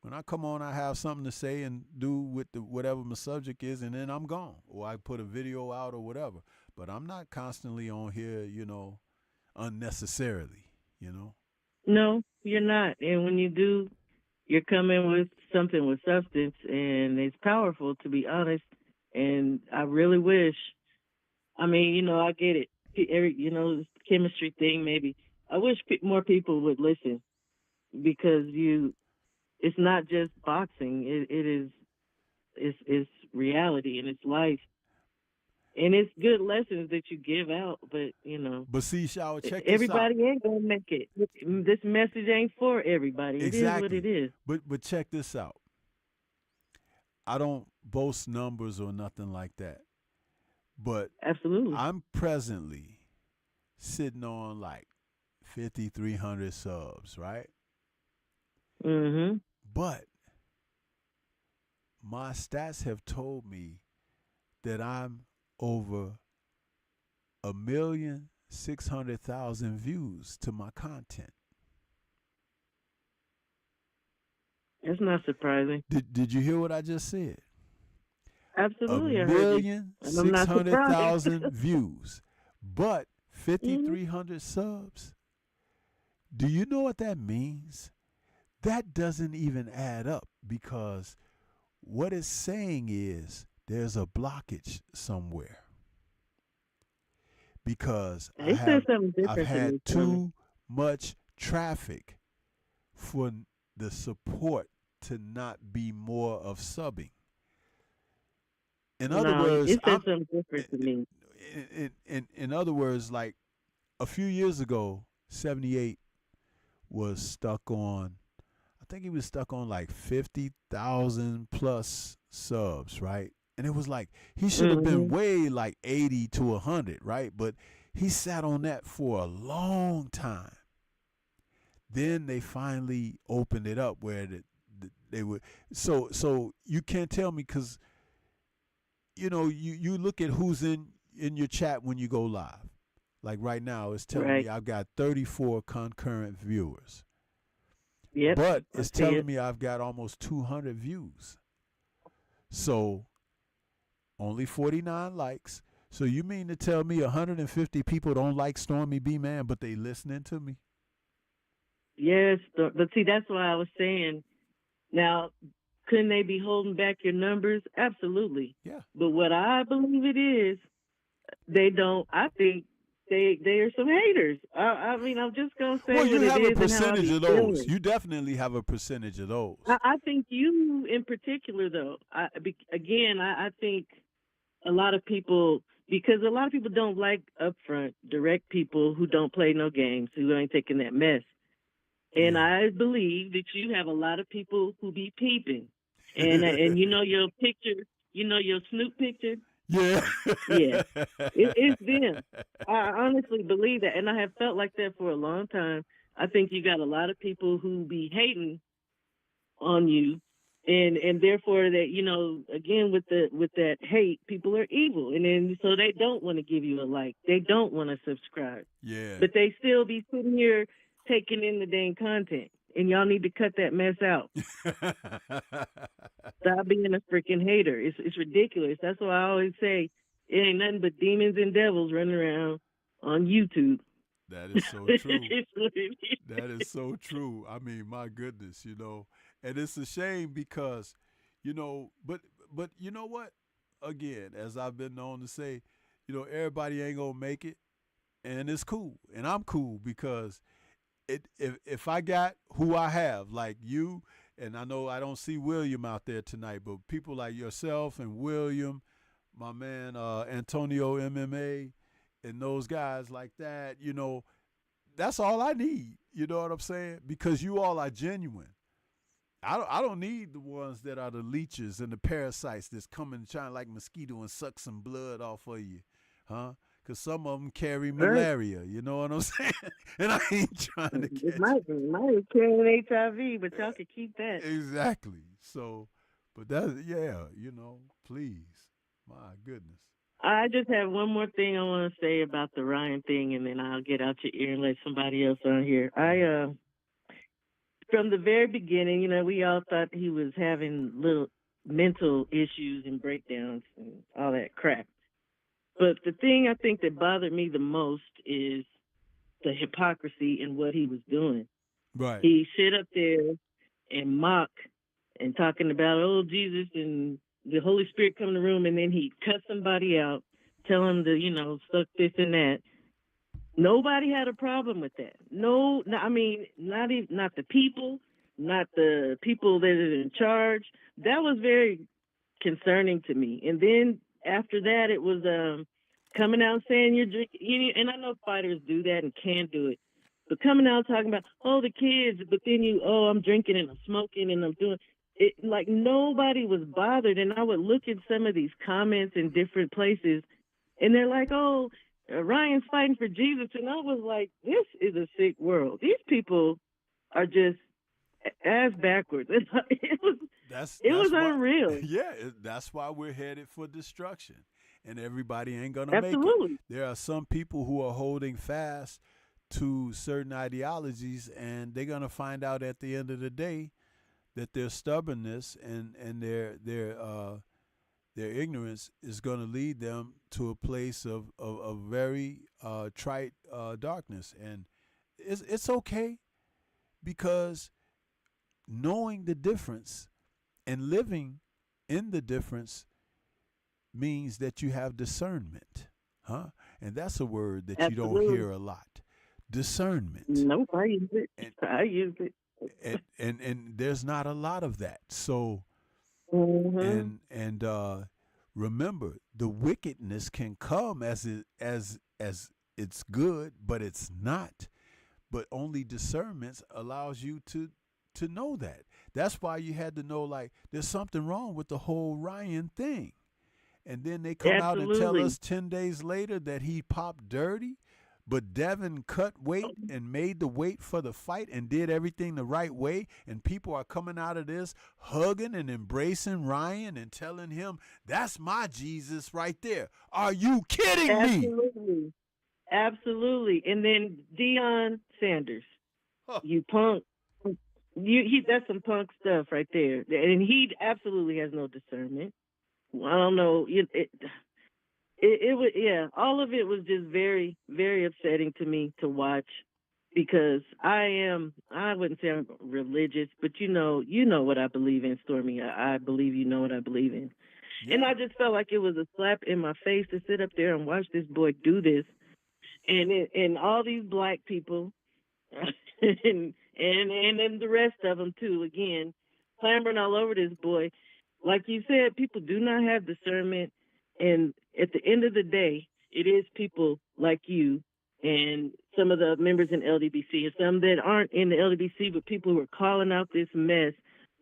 when I come on, I have something to say and do with whatever my subject is, and then I'm gone. Or I put a video out or whatever. But I'm not constantly on here, you know, unnecessarily, you know. No, you're not. And when you do, you're coming with something with substance, and it's powerful, to be honest. And I really wish, I mean, you know, I get it. You know, this chemistry thing, maybe. I wish more people would listen, because it's not just boxing. It's reality, and it's life. And it's good lessons that you give out, but, you know. But see, Shower, check this out. Everybody ain't going to make it. This message ain't for everybody. Exactly. It is what it is. But check this out. I don't boast numbers or nothing like that. But absolutely, I'm presently sitting on like 5,300 subs, right? Mm-hmm. But my stats have told me that I'm over 1,600,000 views to my content. That's not surprising. Did you hear what I just said? Absolutely. 1,600,000 views, but 5,300 subs. Do you know what that means? That doesn't even add up, because what it's saying is there's a blockage somewhere. Because I've had too much traffic for the support to not be more of subbing. In other words, it said something different to me. In other words, like a few years ago, 78 was stuck on, I think he was stuck on like 50,000 plus subs, right? And it was like, he should have been way like 80 to 100, right? But he sat on that for a long time. Then they finally opened it up where they would. So you can't tell me, because, you know, you look at who's in your chat when you go live. Like right now, it's telling me I've got 34 concurrent viewers. Yep, but it's telling me I've got almost 200 views. So only 49 likes. So you mean to tell me 150 people don't like Stormybman, but they listening to me? Yes, but see, that's why I was saying, now, couldn't they be holding back your numbers? Absolutely. Yeah. But what I believe it is, I think they are some haters. I mean, I'm just gonna say Well, what you it have a is and how I percentage be of those. feeling. You definitely have a percentage of those. I think you in particular, though. I think a lot of people, because a lot of people don't like upfront, direct people who don't play no games, who ain't taking that mess. And Yeah. I believe that you have a lot of people who be peeping, and you know your picture, you know your Snoop picture. Yeah. Yeah, it's them. I honestly believe that, and I have felt like that for a long time. I think you got a lot of people who be hating on you, and therefore that, you know, again with that hate, people are evil, and then so they don't want to give you a like, they don't want to subscribe, Yeah. but they still be sitting here taking in the dang content, and y'all need to cut that mess out. Stop being a freaking hater. It's ridiculous. That's why I always say it ain't nothing but demons and devils running around on YouTube. That is so true. It's what it is. That is so true. I mean, my goodness, you know, and it's a shame because, you know, but you know what? Again, as I've been known to say, you know, everybody ain't gonna make it, and it's cool, and I'm cool because if I got who I have, like you, and I know I don't see William out there tonight, but people like yourself and William, my man Antonio MMA, and those guys like that, you know, that's all I need. You know what I'm saying? Because you all are genuine. I don't need the ones that are the leeches and the parasites that's coming trying like mosquito and suck some blood off of you, huh? Because some of them carry malaria. You know what I'm saying? And I ain't trying to catch It might carry HIV, but y'all can keep that. Exactly. So, but that, yeah, you know, please, my goodness. I just have one more thing I want to say about the Ryan thing, and then I'll get out your ear and let somebody else on here. From the very beginning, you know, we all thought he was having little mental issues and breakdowns and all that crap. But the thing I think that bothered me the most is the hypocrisy in what he was doing. Right. He sit up there and mock and talking about, oh, Jesus and the Holy Spirit come in the room, and then he cut somebody out, tell him to, you know, suck this and that. Nobody had a problem with that. No, I mean, not the people, not the people that are in charge. That was very concerning to me. And then after that, it was coming out saying you're drinking. And I know fighters do that and can do it, but coming out talking about, oh, the kids, but then I'm drinking and I'm smoking and I'm doing it. Like nobody was bothered. And I would look at some of these comments in different places, and they're like, oh, Ryan's fighting for Jesus. And I was like, this is a sick world. These people are just ass backwards. It was unreal. Yeah, that's why we're headed for destruction. And everybody ain't going to make it. There are some people who are holding fast to certain ideologies, and they're going to find out at the end of the day that their stubbornness and their ignorance is going to lead them to a place of very trite darkness. And it's okay, because knowing the difference and living in the difference means that you have discernment, huh? And that's a word that you don't hear a lot. Discernment. Nope, I use it. I use it. And there's not a lot of that. So and remember, the wickedness can come as it's good, but it's not. But only discernment allows you to know that. That's why you had to know, like, there's something wrong with the whole Ryan thing. And then they come out and tell us 10 days later that he popped dirty, but Devin cut weight and made the weight for the fight and did everything the right way. And people are coming out of this hugging and embracing Ryan and telling him, that's my Jesus right there. Are you kidding me? Absolutely. And then Deion Sanders, you punk. That's some punk stuff right there. And he absolutely has no discernment. I don't know. It was, yeah, all of it was just very, very upsetting to me to watch, because I wouldn't say I'm religious, but you know what I believe in, Stormy. I believe you know what I believe in. Yeah. And I just felt like it was a slap in my face to sit up there and watch this boy do this. and all these black people, and then the rest of them too. Again, clambering all over this boy. Like you said, people do not have discernment, and at the end of the day, it is people like you and some of the members in LDBC and some that aren't in the LDBC, but people who are calling out this mess.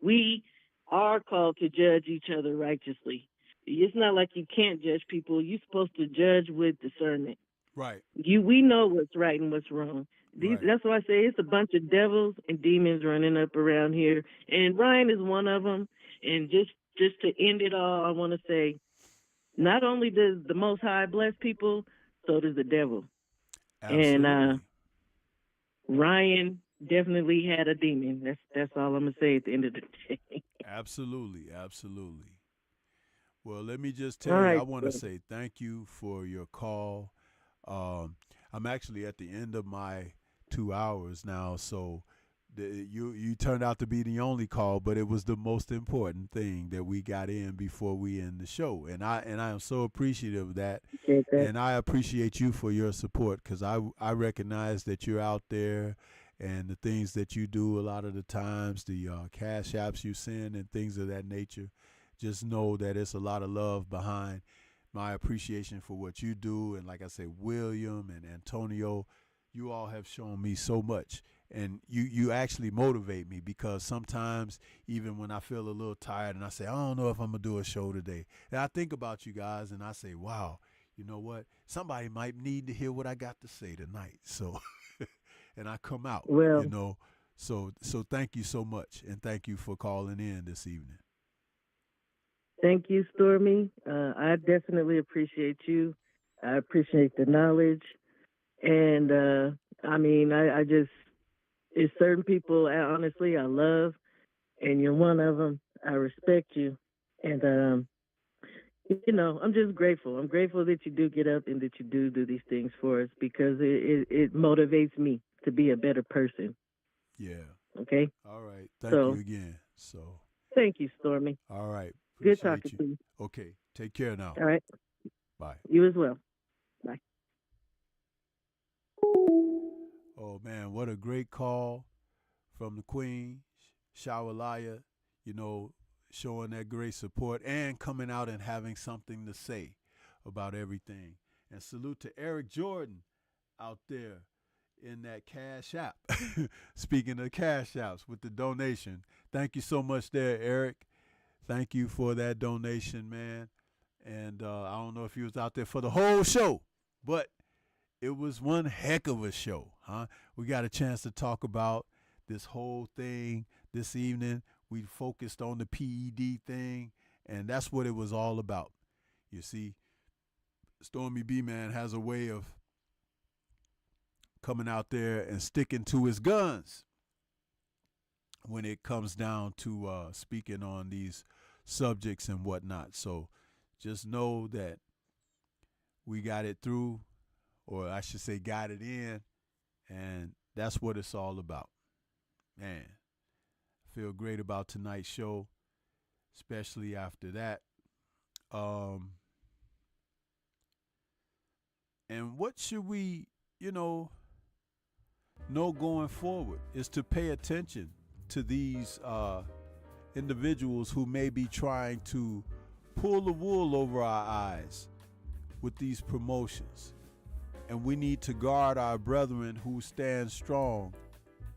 We are called to judge each other righteously. It's not like you can't judge people. You're supposed to judge with discernment. Right. We know what's right and what's wrong. Right. That's why I say it's a bunch of devils and demons running up around here, and Ryan is one of them. And just to end it all, I want to say, not only does the Most High bless people, so does the devil. Absolutely. And Ryan definitely had a demon. That's all I'm gonna say at the end of the day. Absolutely. Well, let me just tell right, you, I want to say thank you for your call. I'm actually at the end of my 2 hours now, so you turned out to be the only call, but it was the most important thing that we got in before we end the show, and I am so appreciative of that, and I appreciate you for your support, because I recognize that you're out there, and the things that you do a lot of the times, the cash apps you send and things of that nature. Just know that it's a lot of love behind my appreciation for what you do, and like I say, William and Antonio, you all have shown me so much. And you actually motivate me, because sometimes even when I feel a little tired and I say, I don't know if I'm going to do a show today, and I think about you guys and I say, wow, you know what? Somebody might need to hear what I got to say tonight. So, and I come out, well, you know. So thank you so much. And thank you for calling in this evening. Thank you, Stormy. I definitely appreciate you. I appreciate the knowledge. And, I just, it's certain people, honestly, I love, and you're one of them. I respect you. And, I'm just grateful. I'm grateful that you do get up and that you do these things for us, because it motivates me to be a better person. Yeah. Okay? All right. Thank you again. Thank you, Stormy. All right. Good talking to you. Okay. Take care now. All right. Bye. You as well. Bye. Oh, man, what a great call from the Queen, Shawalaya, showing that great support and coming out and having something to say about everything. And salute to Eric Jordan out there in that Cash App. Speaking of Cash Apps with the donation. Thank you so much there, Eric. Thank you for that donation, man. And I don't know if you was out there for the whole show, but it was one heck of a show, huh? We got a chance to talk about this whole thing this evening. We focused on the PED thing, and that's what it was all about. You see, Stormybman has a way of coming out there and sticking to his guns when it comes down to speaking on these subjects and whatnot. So just know that we got it through, or I should say got it in, and that's what it's all about. Man, I feel great about tonight's show, especially after that. And what should we, know going forward is to pay attention to these individuals who may be trying to pull the wool over our eyes with these promotions. And we need to guard our brethren who stand strong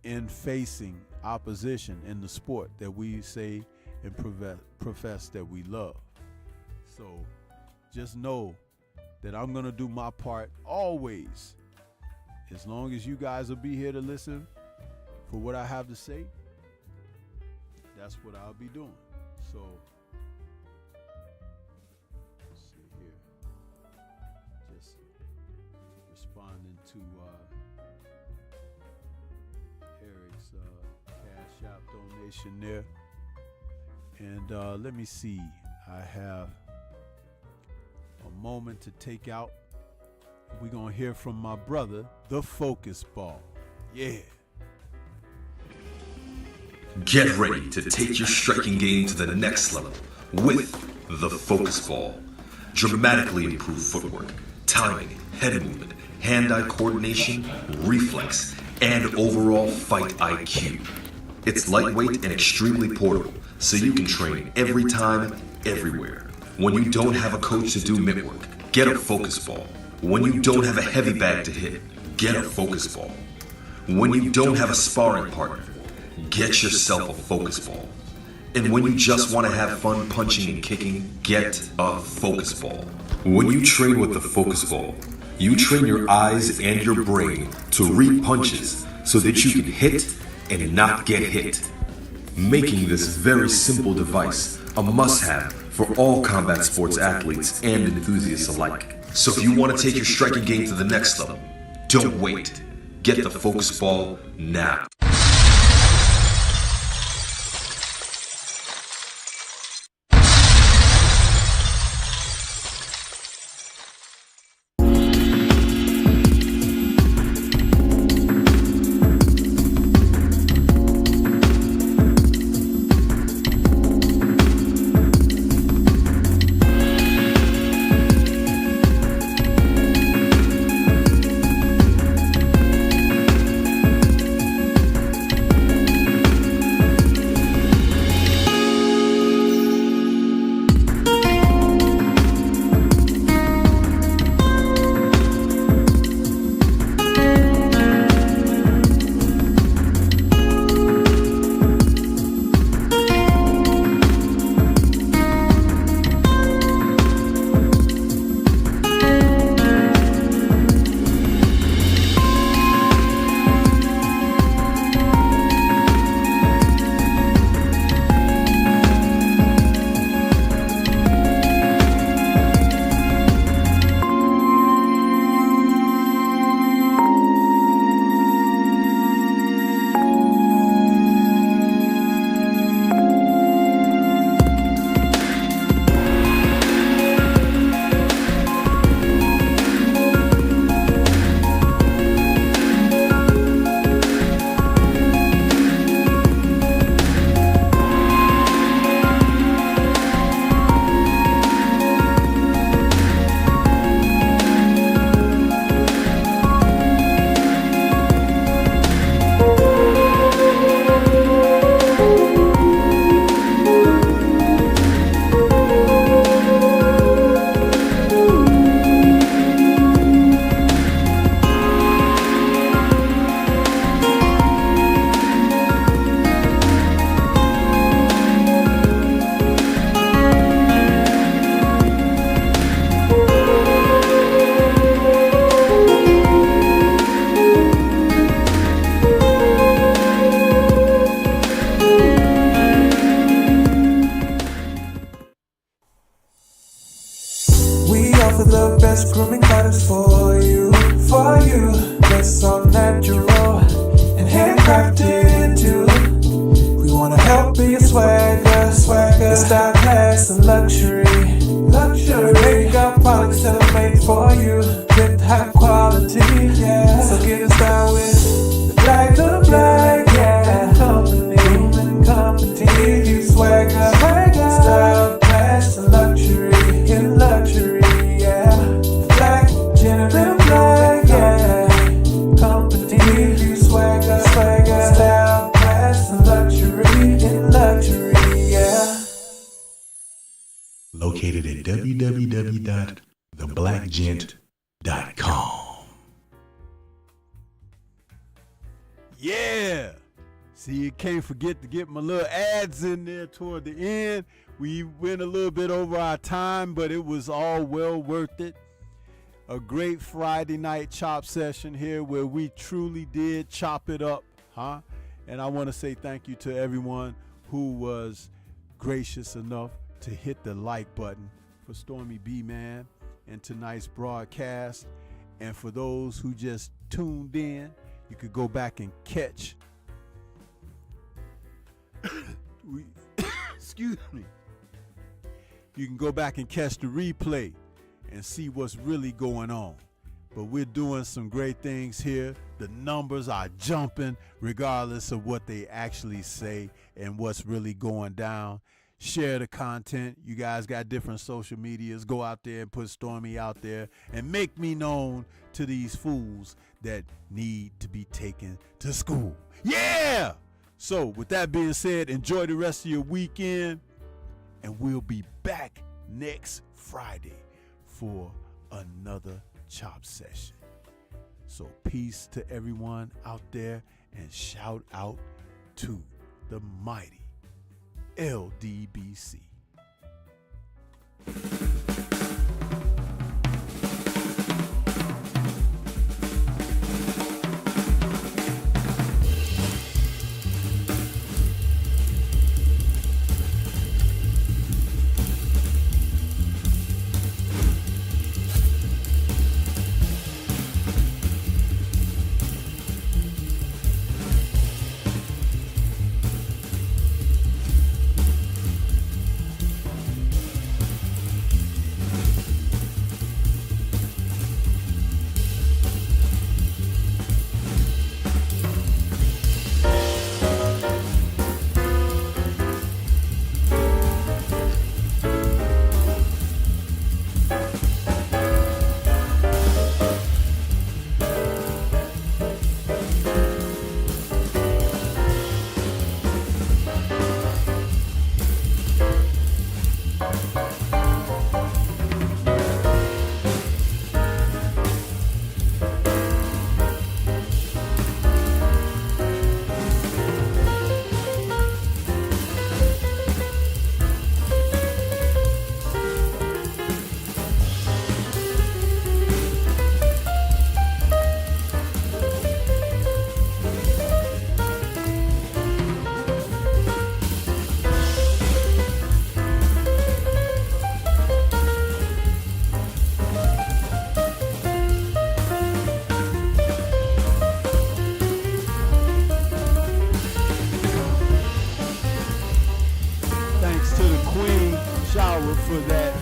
in facing opposition in the sport that we say and profess that we love. So just know that I'm going to do my part always. As long as you guys will be here to listen for what I have to say, that's what I'll be doing. So, let's see here. Just responding to Eric's Cash App donation there. And let me see. I have a moment to take out. We're going to hear from my brother, the Focus Ball. Yeah. Get ready to take your striking game to the next level with the Focus Ball. Dramatically improved footwork, timing, head movement, hand-eye coordination, reflex, and overall fight IQ. It's lightweight and extremely portable, so you can train every time, everywhere. When you don't have a coach to do mitt work, get a focus ball. When you don't have a heavy bag to hit, get a focus ball. When you don't have a sparring partner, get yourself a focus ball. And when you just want to have fun punching and kicking, get a focus ball. When you train with the focus ball, you train your eyes and your brain to read punches so that you can hit and not get hit, making this very simple device a must-have for all combat sports athletes and enthusiasts alike. So if you want to take your striking game to the next level, don't wait. Get the focus ball now. offer the best grooming products for you, for you. That's all natural and handcrafted too. We wanna help be a swagger, swagger, style, class, and luxury, luxury. Make our products that are made for you with high quality, yeah. So get in style with the black, yeah. Company, company, you swagger, style, class, and luxury, in luxury, yeah. Black, gentleman, black, yeah. Company, you swagger, style, class, and luxury, in luxury, yeah. Located at www.theblackgent.com. Yeah. See, you can't forget to get my little ads in there toward the end. We went a little bit over our time, but it was all well worth it. A great Friday night chop session here where we truly did chop it up, huh? And I want to say thank you to everyone who was gracious enough to hit the like button for Stormybman and tonight's broadcast. And for those who just tuned in, you could go back and catch excuse me. You can go back and catch the replay and see what's really going on. But we're doing some great things here. The numbers are jumping regardless of what they actually say and what's really going down. share the content. You guys got different social medias. Go out there and put Stormy out there and make me known to these fools that need to be taken to school. Yeah! So with that being said, enjoy the rest of your weekend, and we'll be back next Friday for another chop session. So peace to everyone out there, and shout out to the mighty LDBC. For that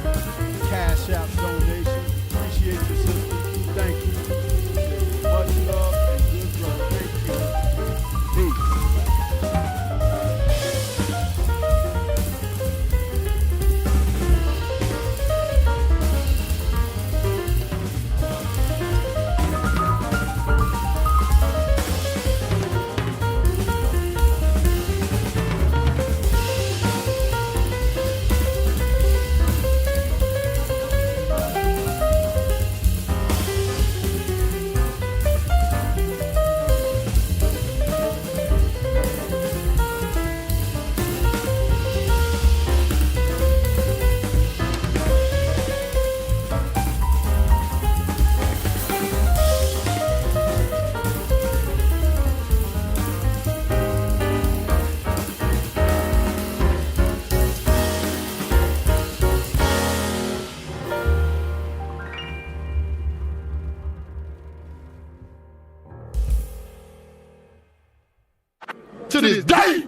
Cash App donation. Appreciate your sister. Thank you. Much love and good brother. Thank you. Peace. To this day.